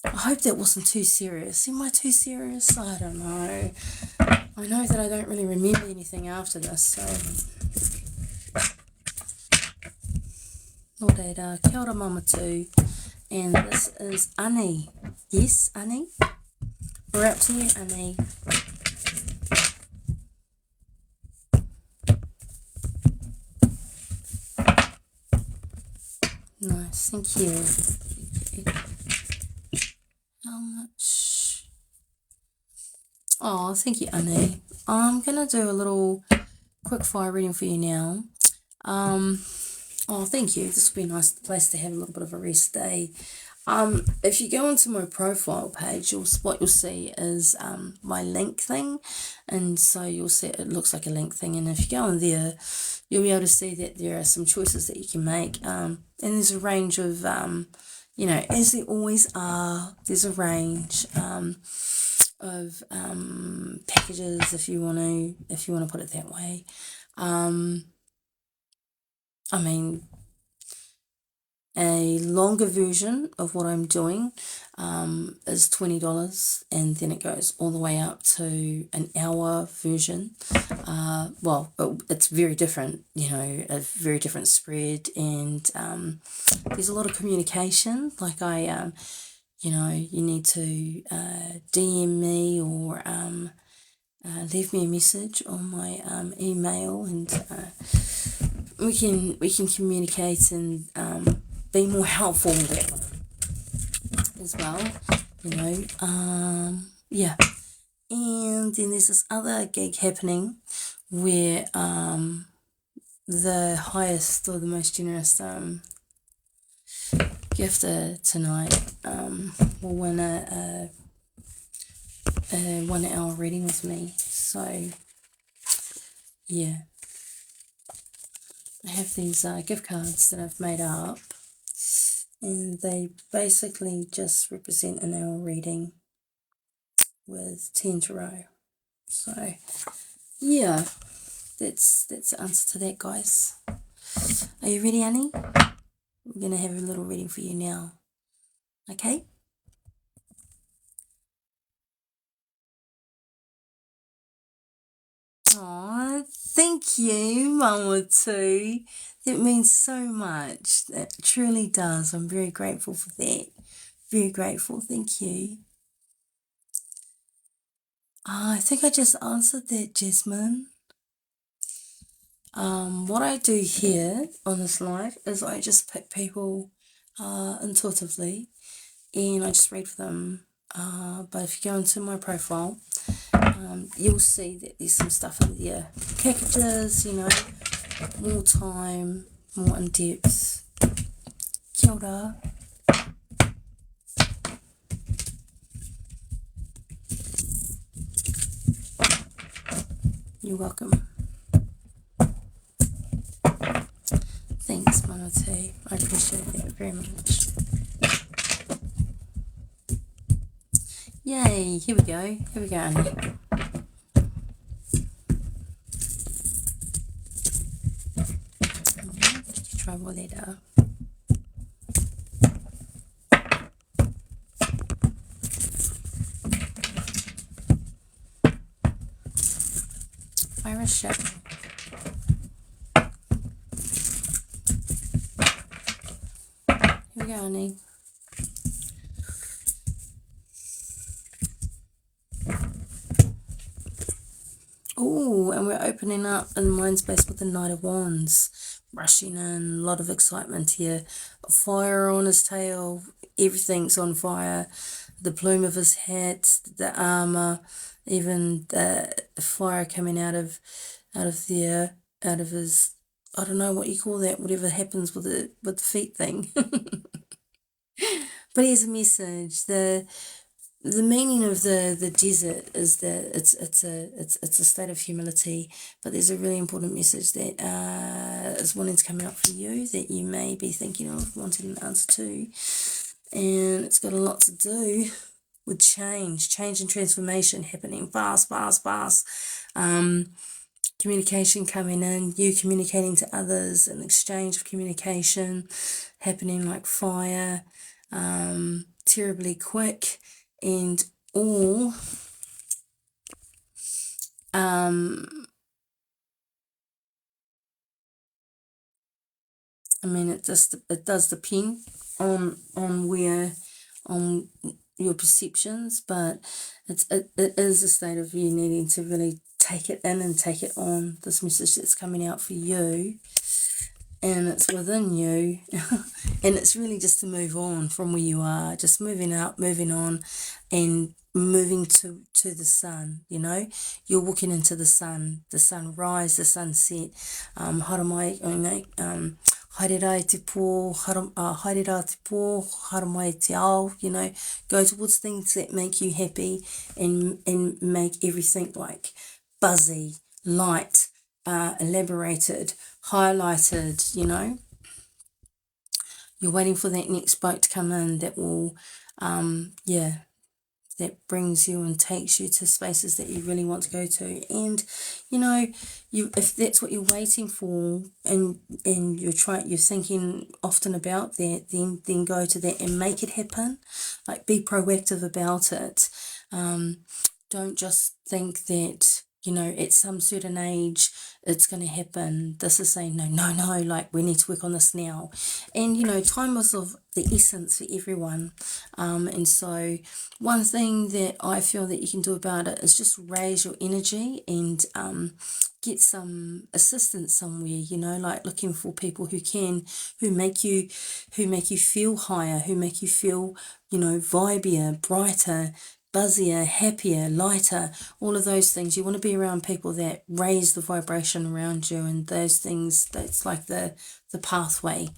I hope that wasn't too serious. Am I too serious? I don't know. I know that I don't really remember anything after this, so nō reira, kia ora mamatu, and this is Ani. Yes, Ani? We're up to you, Ani. Nice, thank you. How much? Oh, thank you, Annie. I'm gonna do a little quick fire reading for you now. Oh, thank you. This will be a nice place to have a little bit of a rest day. If you go onto my profile page, what you'll see is my link thing, and so you'll see it looks like a link thing. And if you go on there, you'll be able to see that there are some choices that you can make, and there's a range of, you know, as there always are. There's a range of packages, if you want to put it that way. I mean, a longer version of what I'm doing is $20, and then it goes all the way up to an hour version. Well, it's very different, you know, a very different spread, and there's a lot of communication. Like you know, you need to DM me or leave me a message on my email, and we can communicate and be more helpful with that one as well, you know. Yeah, and then there's this other gig happening where the highest or the most generous gifter tonight will win a 1 hour reading with me. So yeah, I have these gift cards that I've made up, and they basically just represent an hour reading with 10 tarot. So yeah, that's the answer to that, guys. Are you ready, Annie? We're gonna have a little reading for you now. Okay? Aw, thank you, Mama too. That means so much. That truly does. I'm very grateful for that. Very grateful. Thank you. I think I just answered that, Jasmine. What I do here on this live is I just pick people intuitively, and I just read for them. But if you go into my profile, you'll see that there's some stuff in there. Packages, you know, more time, more in depth. Kia ora. You're welcome. Thanks, Manatee. I appreciate that very much. Yay, here we go. Here we go, Annie. Try more later. Irish Shepherd. Here we go, Annie. Oh, and we're opening up in mind space with the Knight of Wands. Rushing in, a lot of excitement here. Fire on his tail, everything's on fire. The plume of his hat, the armor, even the fire coming out of his, I don't know what you call that, whatever happens with the feet thing. But here's a message. The meaning of the desert is that it's a state of humility, but there's a really important message that is wanting to come out for you, that you may be thinking of wanting an answer to, and it's got a lot to do with change and transformation happening fast. Communication coming in, you communicating to others, an exchange of communication happening like fire, terribly quick. And all I mean, it does depend on your perceptions, but it is a state of you needing to really take it in and take it on, this message that's coming out for you, and it's within you. And it's really just to move on from where you are, just moving up, moving on, and moving to the sun. You know, you're walking into the sunrise, the sunset. Haramai, haere te pō, haere te pō, haramai te ao, you know, go towards things that make you happy and make everything like buzzy, light, elaborated, highlighted, you know. You're waiting for that next boat to come in that will, that brings you and takes you to spaces that you really want to go to. And, you know, if that's what you're waiting for, and you're thinking often about that, then go to that and make it happen. Like, be proactive about it. Don't just think that, you know, at some certain age it's going to happen. This is saying no, like, we need to work on this now. And, you know, time is of the essence for everyone. And so one thing that I feel that you can do about it is just raise your energy and get some assistance somewhere, you know, like looking for people who make you feel higher, who make you feel, you know, vibier, brighter, buzzier, happier, lighter, all of those things. You want to be around people that raise the vibration around you, and those things, that's like the pathway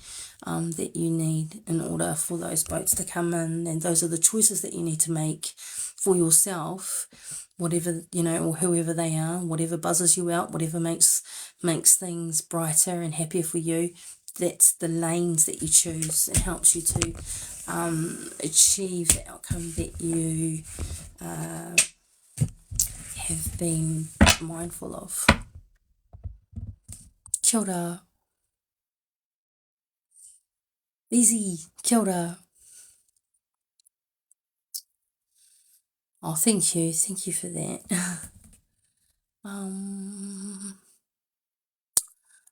that you need in order for those boats to come in. And those are the choices that you need to make for yourself, whatever, you know, or whoever they are, whatever buzzes you out, whatever makes things brighter and happier for you. That's the lanes that you choose. It helps you to achieve the outcome that you have been mindful of. Kia ora. Easy. Kia ora. Oh, thank you for that.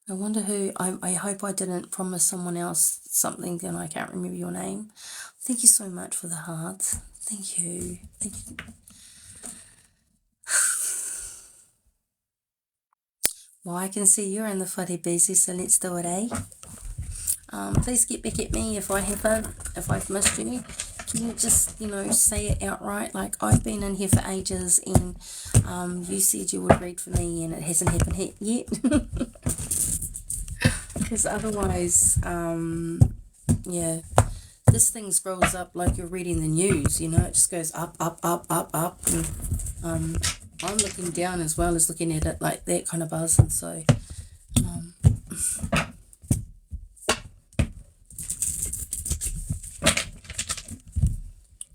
I wonder who, I hope I didn't promise someone else something and I can't remember your name. Thank you so much for the heart. Thank you. Well, I can see you're in the whare busy, so let's do it, eh? Please get back at me if I've missed you. Can you just, say it outright? Like, I've been in here for ages and you said you would read for me and it hasn't happened yet. Because otherwise, yeah, this thing scrolls up like you're reading the news, it just goes up, up, up, up, up. And I'm looking down as well as looking at it like that kind of buzz. And so,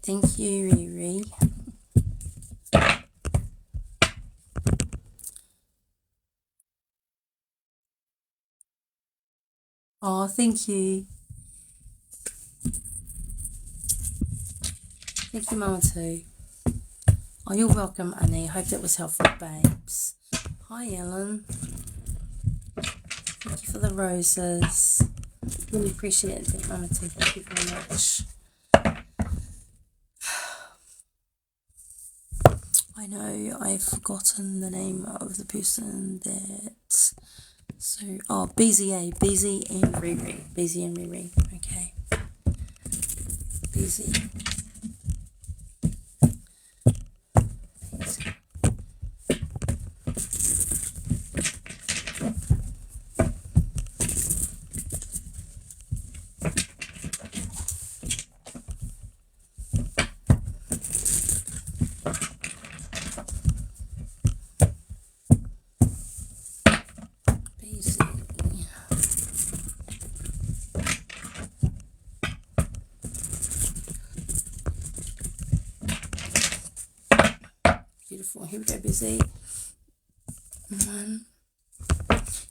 thank you, Riri. Oh, thank you. Thank you, Mama, too. Oh, you're welcome, Annie. Hope that was helpful, babes. Hi, Ellen. Thank you for the roses. Really appreciate it. Thank Mama, too. Thank you very much. I know I've forgotten the name of the person that... So, BZA, BZ and Riri. BZ and Riri. Okay. BZ. Beautiful. Here we go, busy. One.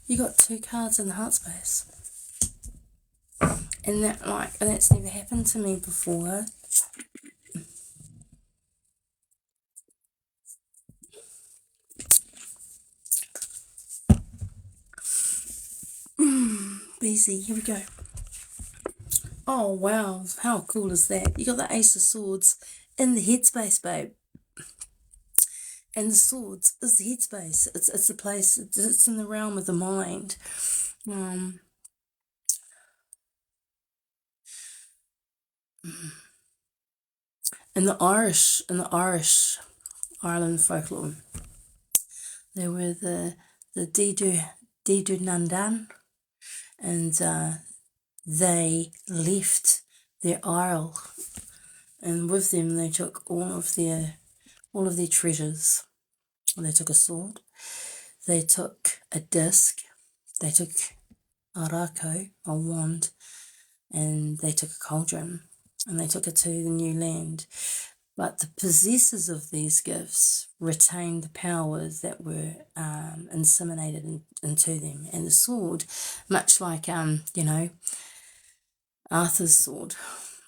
You got 2 cards in the heart space. And that's never happened to me before. Busy. Here we go. Oh, wow. How cool is that? You got the Ace of Swords in the headspace, babe. And the swords is the headspace. It's the place. It's in the realm of the mind. And the Irish Ireland folklore, they were the Didu Nandan, and they left their isle, and with them they took all of their treasures. They took a sword, they took a disc, they took a rako, a wand, and they took a cauldron, and they took it to the new land. But the possessors of these gifts retained the powers that were inseminated into them. And the sword, much like, Arthur's sword,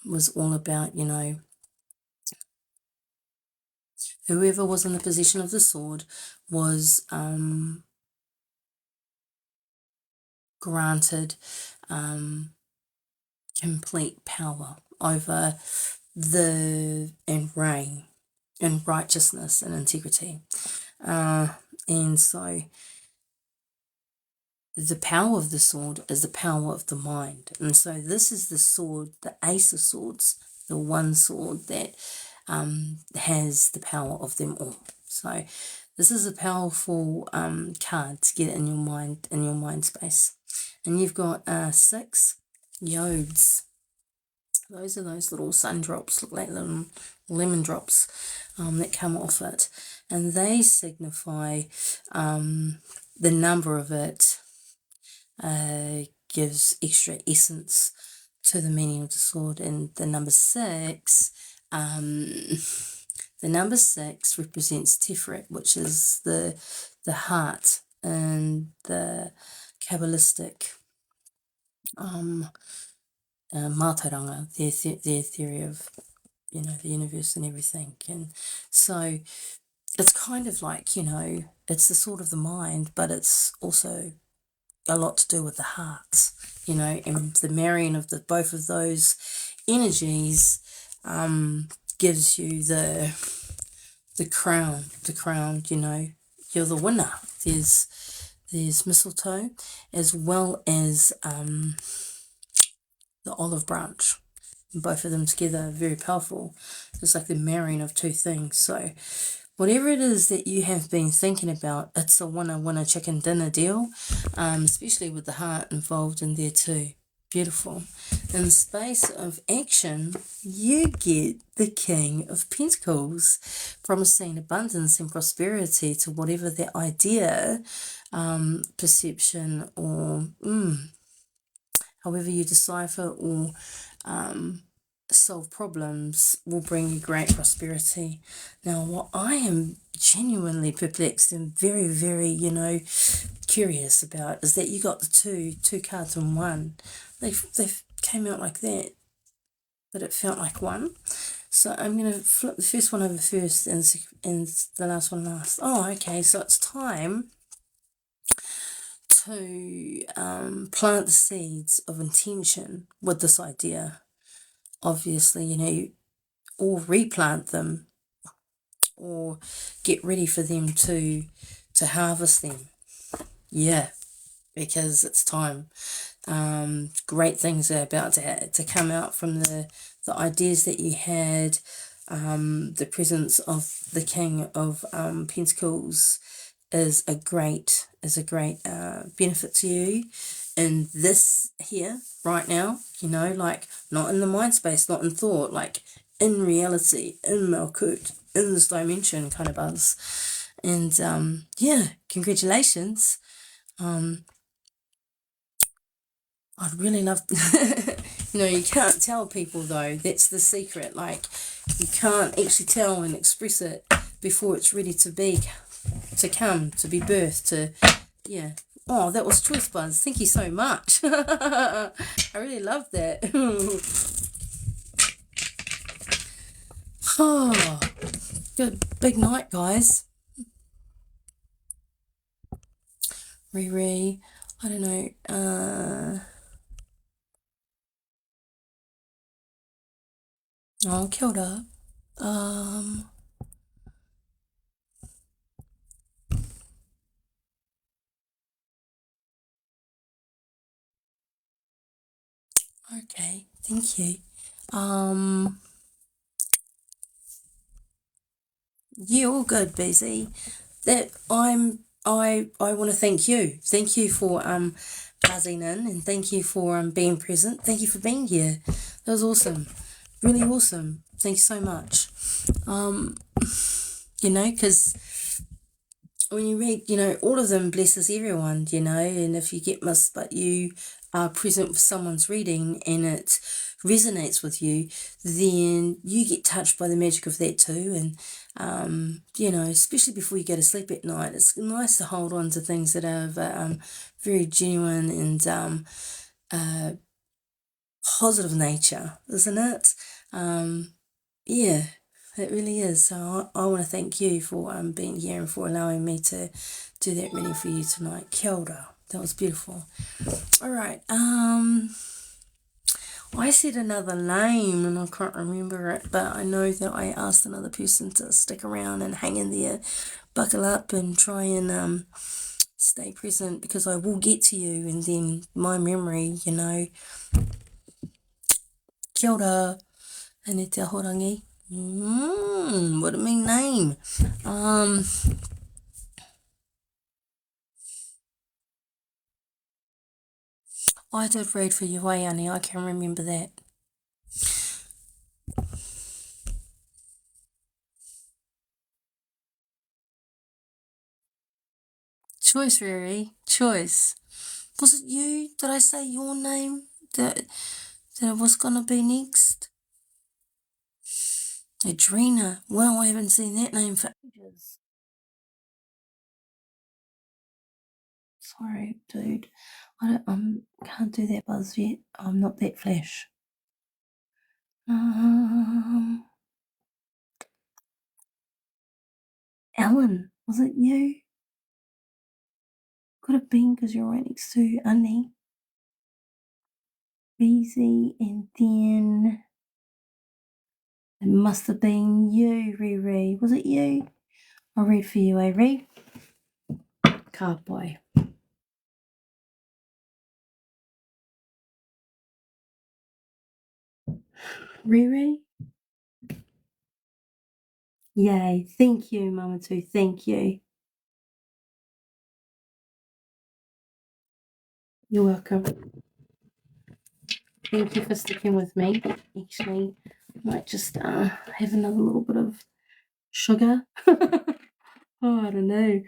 was all about, whoever was in the possession of the sword was granted complete power over and reign and righteousness and integrity. And so the power of the sword is the power of the mind. And so this is the sword, the Ace of Swords, the one sword that has the power of them all. So this is a powerful card to get in your mind space. And you've got 6 yodes. Those are those little sun drops, look like little lemon drops that come off it. And they signify the number of it gives extra essence to the meaning of the sword. And the number 6, represents Tiferet, which is the heart and the Kabbalistic mātauranga, their theory of, the universe and everything. And so it's kind of like, it's the sword of the mind, but it's also a lot to do with the heart, and the marrying of both of those energies gives you the crown, you're the winner. There's mistletoe as well as the olive branch, Both of them together are very powerful. It's like the marrying of two things. So whatever it is that you have been thinking about, it's a winner chicken dinner deal, especially with the heart involved in there too. Beautiful. In the space of action, you get the King of Pentacles, promising abundance and prosperity to whatever that idea, perception, or however you decipher or solve problems will bring you great prosperity. Now, what I am genuinely perplexed and very, very, curious about is that you got the two cards in one. They came out like that, but it felt like one. So I'm going to flip the first one over first and the last one last. Oh, okay, so it's time to plant the seeds of intention with this idea. Obviously, or replant them or get ready for them to harvest them. Yeah, because it's time. Great things are about to come out from the ideas that you had. The presence of the King of Pentacles is a great benefit to you in this here right now, like not in the mind space, not in thought, like in reality, in Malkut, in this dimension kind of buzz. And yeah, congratulations. I'd really love you can't tell people though, that's the secret, like you can't actually tell and express it before it's ready to be birthed, yeah. Oh, that was Choice Buzz. Thank you so much. I really love that. Oh, good big night, guys. Riri, I don't know. Oh, kia ora. Okay, thank you. You all good, busy. That I want to thank you. Thank you for buzzing in, and thank you for being present. Thank you for being here. That was awesome. Really awesome. Thank you so much. Because when you read, all of them blesses everyone, and if you get missed, but you are present with someone's reading and it resonates with you, then you get touched by the magic of that too. And, especially before you go to sleep at night, it's nice to hold on to things that are very genuine and positive nature, isn't it? Yeah. It really is. So I want to thank you for being here and for allowing me to do that reading for you tonight. Kia ora. That was beautiful. All right. I said another name and I can't remember it, but I know that I asked another person to stick around and hang in there, buckle up and try and stay present, because I will get to you, and then my memory, Kia ora. Ane te ahorangi. What a mean name. I did read for you, Annie. I can remember that. Choice, Riri. Choice. Was it you? Did I say your name? That it was gonna be next? Adrena. Well, I haven't seen that name for ages. Sorry, dude. I can't do that buzz yet. I'm not that flash. Ellen, was it you? Could have been, because you're right next to Annie. Beezy, and then it must have been you, Riri. Was it you? I'll read for you, Riri. Cowboy. Riri? Yay. Thank you, Mama Too. Thank you. You're welcome. Thank you for sticking with me. Actually, I might just have another little bit of sugar. Oh, I don't know.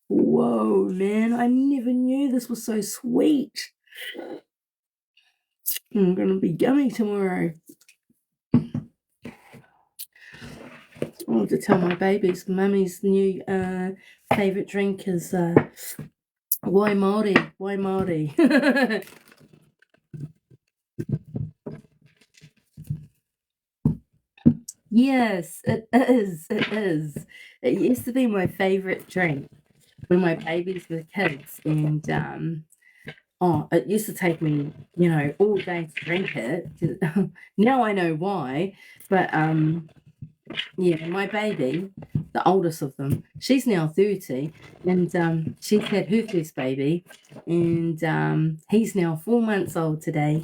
Whoa, man. I never knew this was so sweet. I'm going to be yummy tomorrow. I want to tell my babies, Mummy's new favourite drink is Wai Māori. Wai Māori. Yes, it is. It is. It used to be my favourite drink when my babies were kids, and it used to take me, all day to drink it. Now I know why, but yeah, my baby, the oldest of them, she's now 30, and she's had her first baby, and he's now 4 months old today,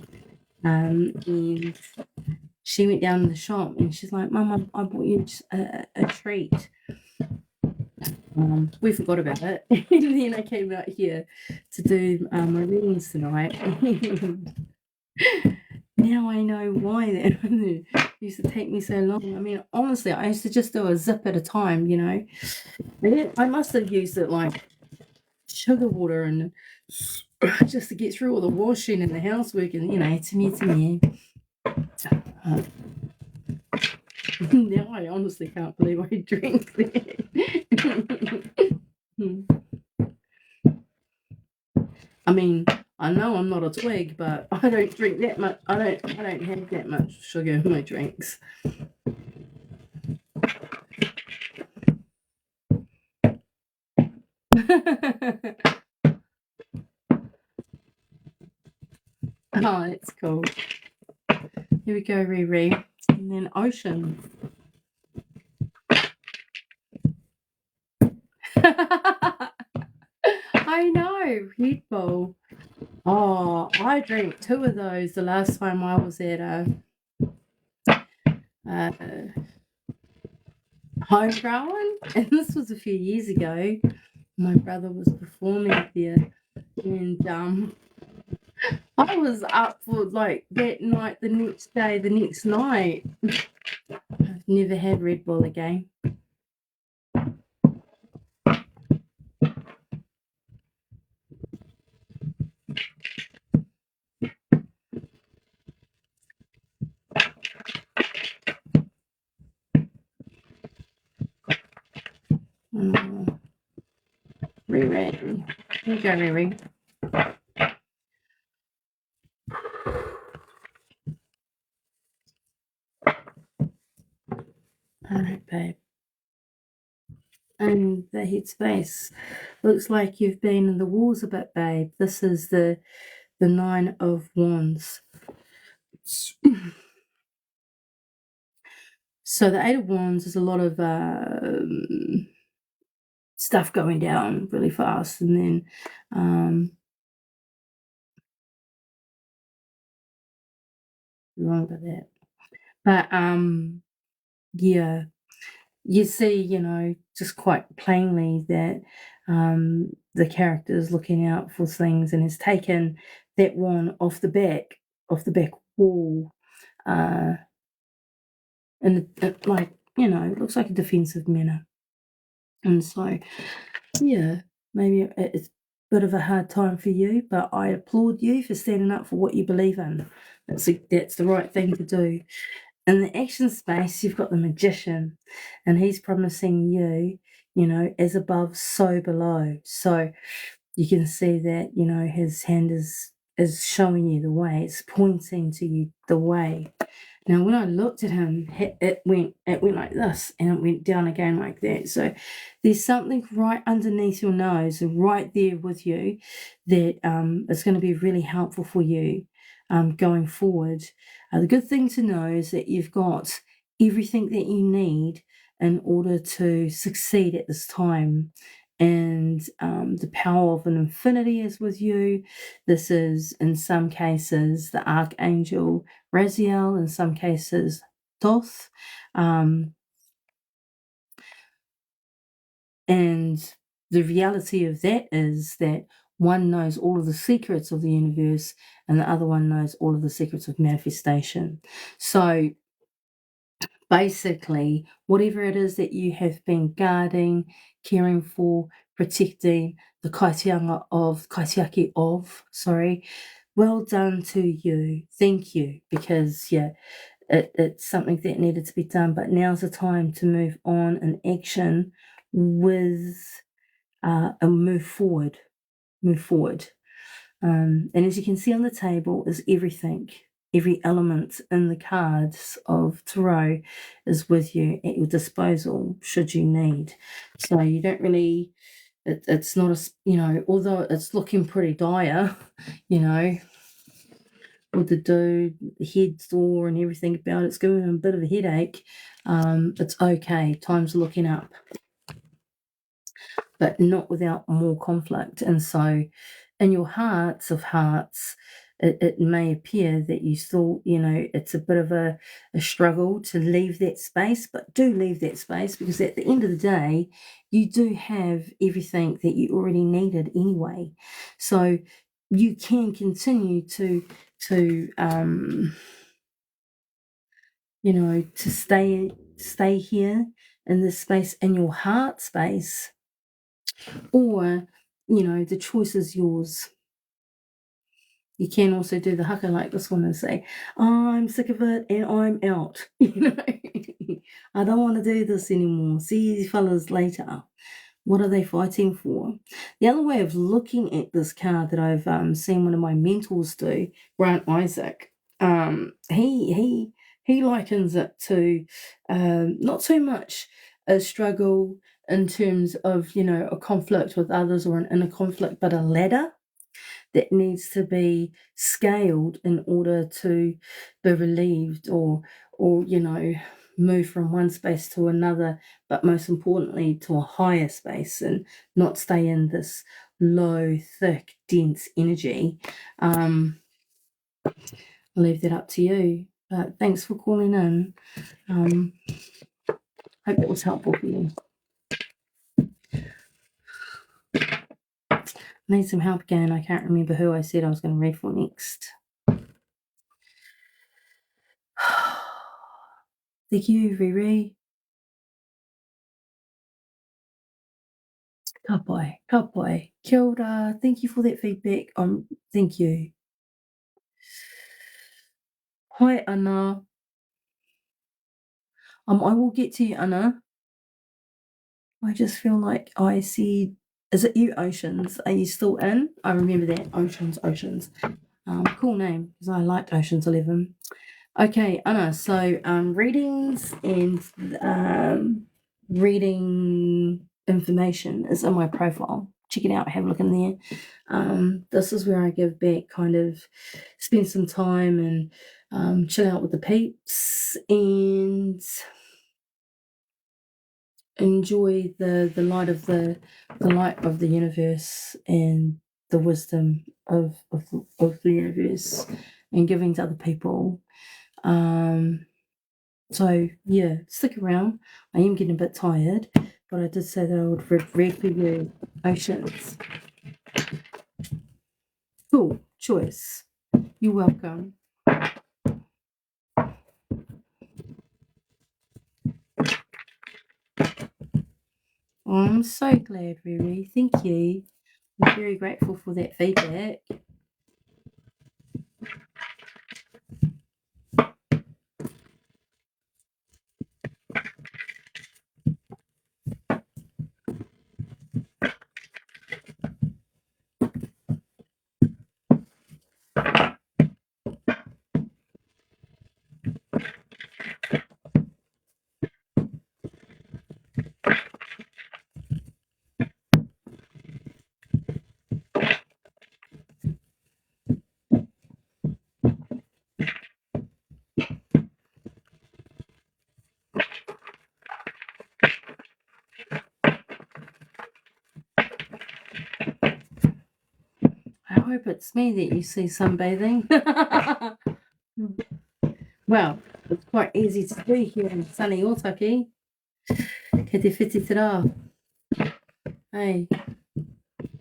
and she went down to the shop and she's like, Mum, I bought you a treat. We forgot about it. And then I came out here to do my readings tonight. Now I know why that used to take me so long. I mean, honestly, I used to just do a zip at a time, I must have used it like sugar water and just to get through all the washing and the housework and, to me. Now I honestly can't believe I drink that. I mean, I know I'm not a twig, but I don't drink that much. I don't have that much sugar in my drinks. Oh, that's cool. Here we go, Riri. And then Ocean. I know, Red Bull. Oh, I drank 2 of those the last time I was at Homegrown, and this was a few years ago. My brother was performing there, and I was up for like that night, the next day, the next night. I've never had Red Bull again. Riri. Here you go, Riri. All right, babe. And the headspace looks like you've been in the walls a bit, babe. This is the 9 of Wands. So the 8 of Wands is a lot of stuff going down really fast, and then wrong about that. But yeah, you see, just quite plainly that the character is looking out for things and has taken that one off the back wall, and it like, it looks like a defensive manner. And so, yeah, maybe it's a bit of a hard time for you, but I applaud you for standing up for what you believe in. That's the right thing to do. In the action space, you've got the Magician, and he's promising you, as above, so below. So you can see that, his hand is showing you the way. It's pointing to you the way. Now, when I looked at him, it went like this, and it went down again like that. So there's something right underneath your nose, right there with you, that is going to be really helpful for you going forward. The good thing to know is that you've got everything that you need in order to succeed at this time. and the power of an infinity is with you. This is, in some cases, the Archangel Raziel, in some cases, Thoth. And the reality of that is that one knows all of the secrets of the universe and the other one knows all of the secrets of manifestation. So basically, whatever it is that you have been guarding, caring for, protecting, the kaitiaki of, well done to you. Thank you, because it's something that needed to be done, but now's the time to move on in action with and move forward. And as you can see on the table is everything. Every element in the cards of tarot is with you at your disposal should you need. So you don't really, it's not although it's looking pretty dire, with the dude, the head sore and everything about it's giving him a bit of a headache. It's okay. Time's looking up, but not without more conflict. And so in your hearts of hearts, it may appear that you still, it's a bit of a struggle to leave that space, but do leave that space, because at the end of the day, you do have everything that you already needed anyway. So you can continue to stay here in this space, in your heart space, or the choice is yours. You can also do the haka like this one and say, I'm sick of it and I'm out. I don't want to do this anymore. See you fellas later. What are they fighting for? The other way of looking at this card that I've seen one of my mentors do, Grant Isaac, he likens it to not so much a struggle in terms of a conflict with others or an inner conflict, but a ladder that needs to be scaled in order to be relieved or move from one space to another, but most importantly to a higher space, and not stay in this low, thick, dense energy. I'll leave that up to you, but thanks for calling in. Hope that was helpful for you. Need some help again. I can't remember who I said I was going to read for next. Thank you, Riri. Ka pai. Kia ora. Thank you for that feedback. Thank you. Hi, Anna. I will get to you, Anna. I just feel like I see. Is it you, Oceans? Are you still in? I remember that. Oceans. Cool name, because I liked Oceans 11. Okay, Anna. So readings and reading information is in my profile. Check it out. Have a look in there. This is where I give back, kind of spend some time and chill out with the peeps and enjoy the light of the light of the universe and the wisdom of the universe, and giving to other people. So yeah, stick around. I am getting a bit tired, but I did say that I would read for you, Oceans. Cool choice. You're welcome. I'm so glad, Riri. Thank you. I'm very grateful for that feedback. hope it's me that you see sunbathing. Well, it's quite easy to do here in sunny Otaki. Kei te whiti te rā. Hey,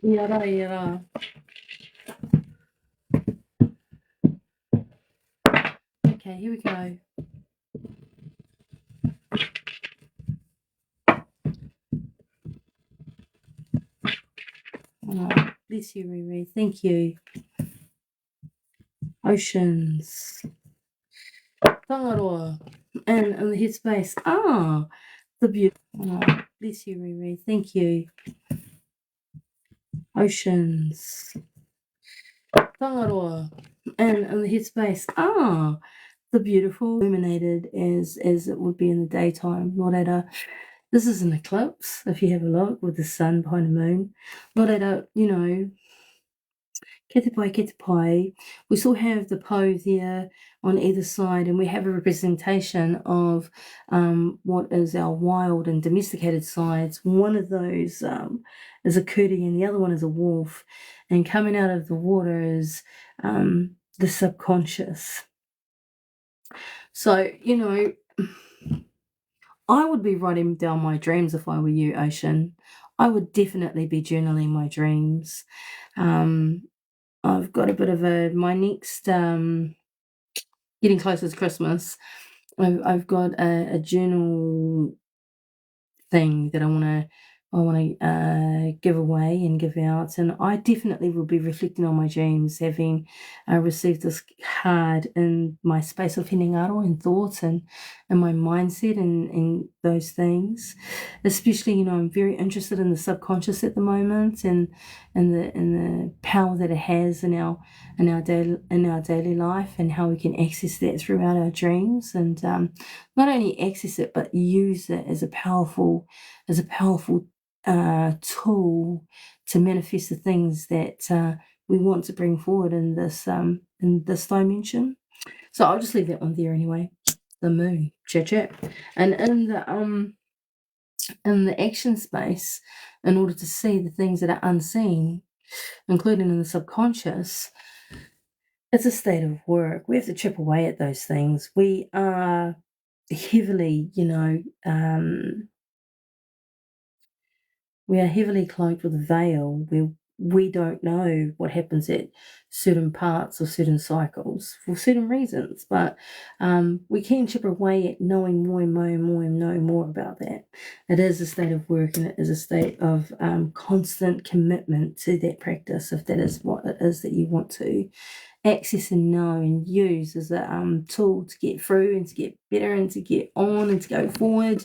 ia rā, ia rā. Okay, here we go. Oh, bless you, Riri. Thank you. Oceans. Tangaroa. And in the headspace. Ah, the beauty. Oh, bless you, Riri. Thank you. Oceans. Tangaroa. And in the headspace. Ah, the beautiful illuminated as it would be in the daytime. Norera. This is an eclipse, if you have a look, with the sun behind the moon. Norera, you know, kete pai. We still have the po there on either side, and we have a representation of what is our wild and domesticated sides. One of those is a cootie, and the other one is a wolf. And coming out of the water is the subconscious. So, you know, I would be writing down my dreams if I were you, Ocean. I would definitely be journaling my dreams. I've got a bit of my next, getting closer to Christmas, I've got a journal thing that I want to give away and give out, and I definitely will be reflecting on my dreams, having received this card in my space of hinengaro and thoughts and my mindset and those things. Especially, you know, I'm very interested in the subconscious at the moment and the power that it has in our daily life, and how we can access that throughout our dreams, and not only access it but use it as a powerful tool to manifest the things that we want to bring forward in this dimension. So I'll just leave that one there anyway. The moon, chat. And in the action space, in order to see the things that are unseen, including in the subconscious, it's a state of work. We have to chip away at those things. We are heavily, we are heavily cloaked with a veil where we don't know what happens at certain parts or certain cycles for certain reasons, but we can chip away at knowing more and knowing more about that. It is a state of work, and it is a state of constant commitment to that practice, if that is what it is that you want to access and know and use as a tool to get through and to get better and to get on and to go forward.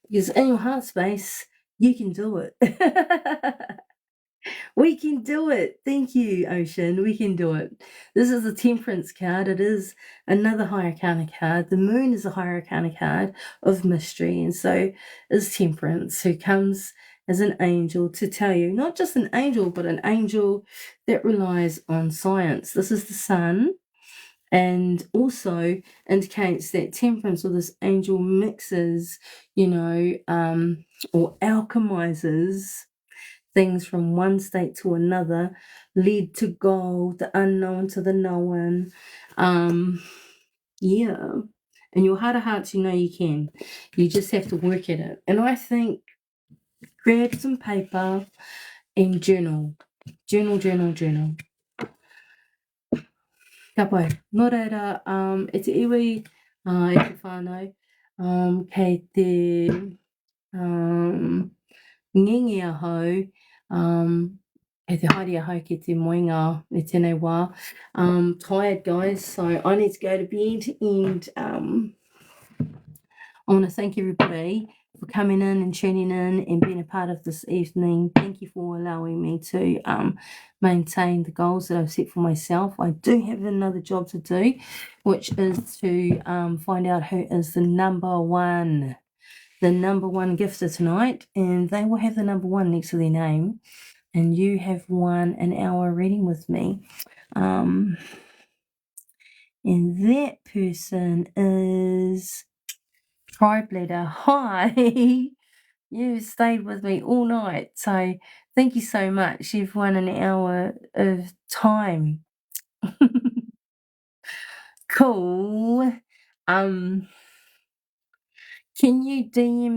Because in your heart space, you can do it. We can do it. Thank you, Ocean. We can do it. This is the Temperance card. It is another High Arcana card. The moon is a High Arcana card of mystery, and so is Temperance, who comes as an angel to tell you, not just an angel, but an angel that relies on science. This is the sun, and also indicates that Temperance, or this angel, mixes, or alchemizes things from one state to another, lead to gold, the unknown to the known. Yeah. In your heart of hearts, you know you can. You just have to work at it. And I think grab some paper and journal. Journal. Ka pai. Nō reira, e te iwi, e te whānau, kei te ngingi ahau, kei te haere ahau ki te moinga e tēnei wā. Tired, guys, so I need to go to bed, and I want to thank everybody for coming in and tuning in and being a part of this evening. Thank you for allowing me to maintain the goals that I've set for myself. I do have another job to do, which is to find out who is the number one gifter tonight, and they will have the number one next to their name, and you have won an hour reading with me. And that person is Tribe Leader. Hi. You stayed with me all night. So Thank you so much. You've won an hour of time. Cool. Can you DM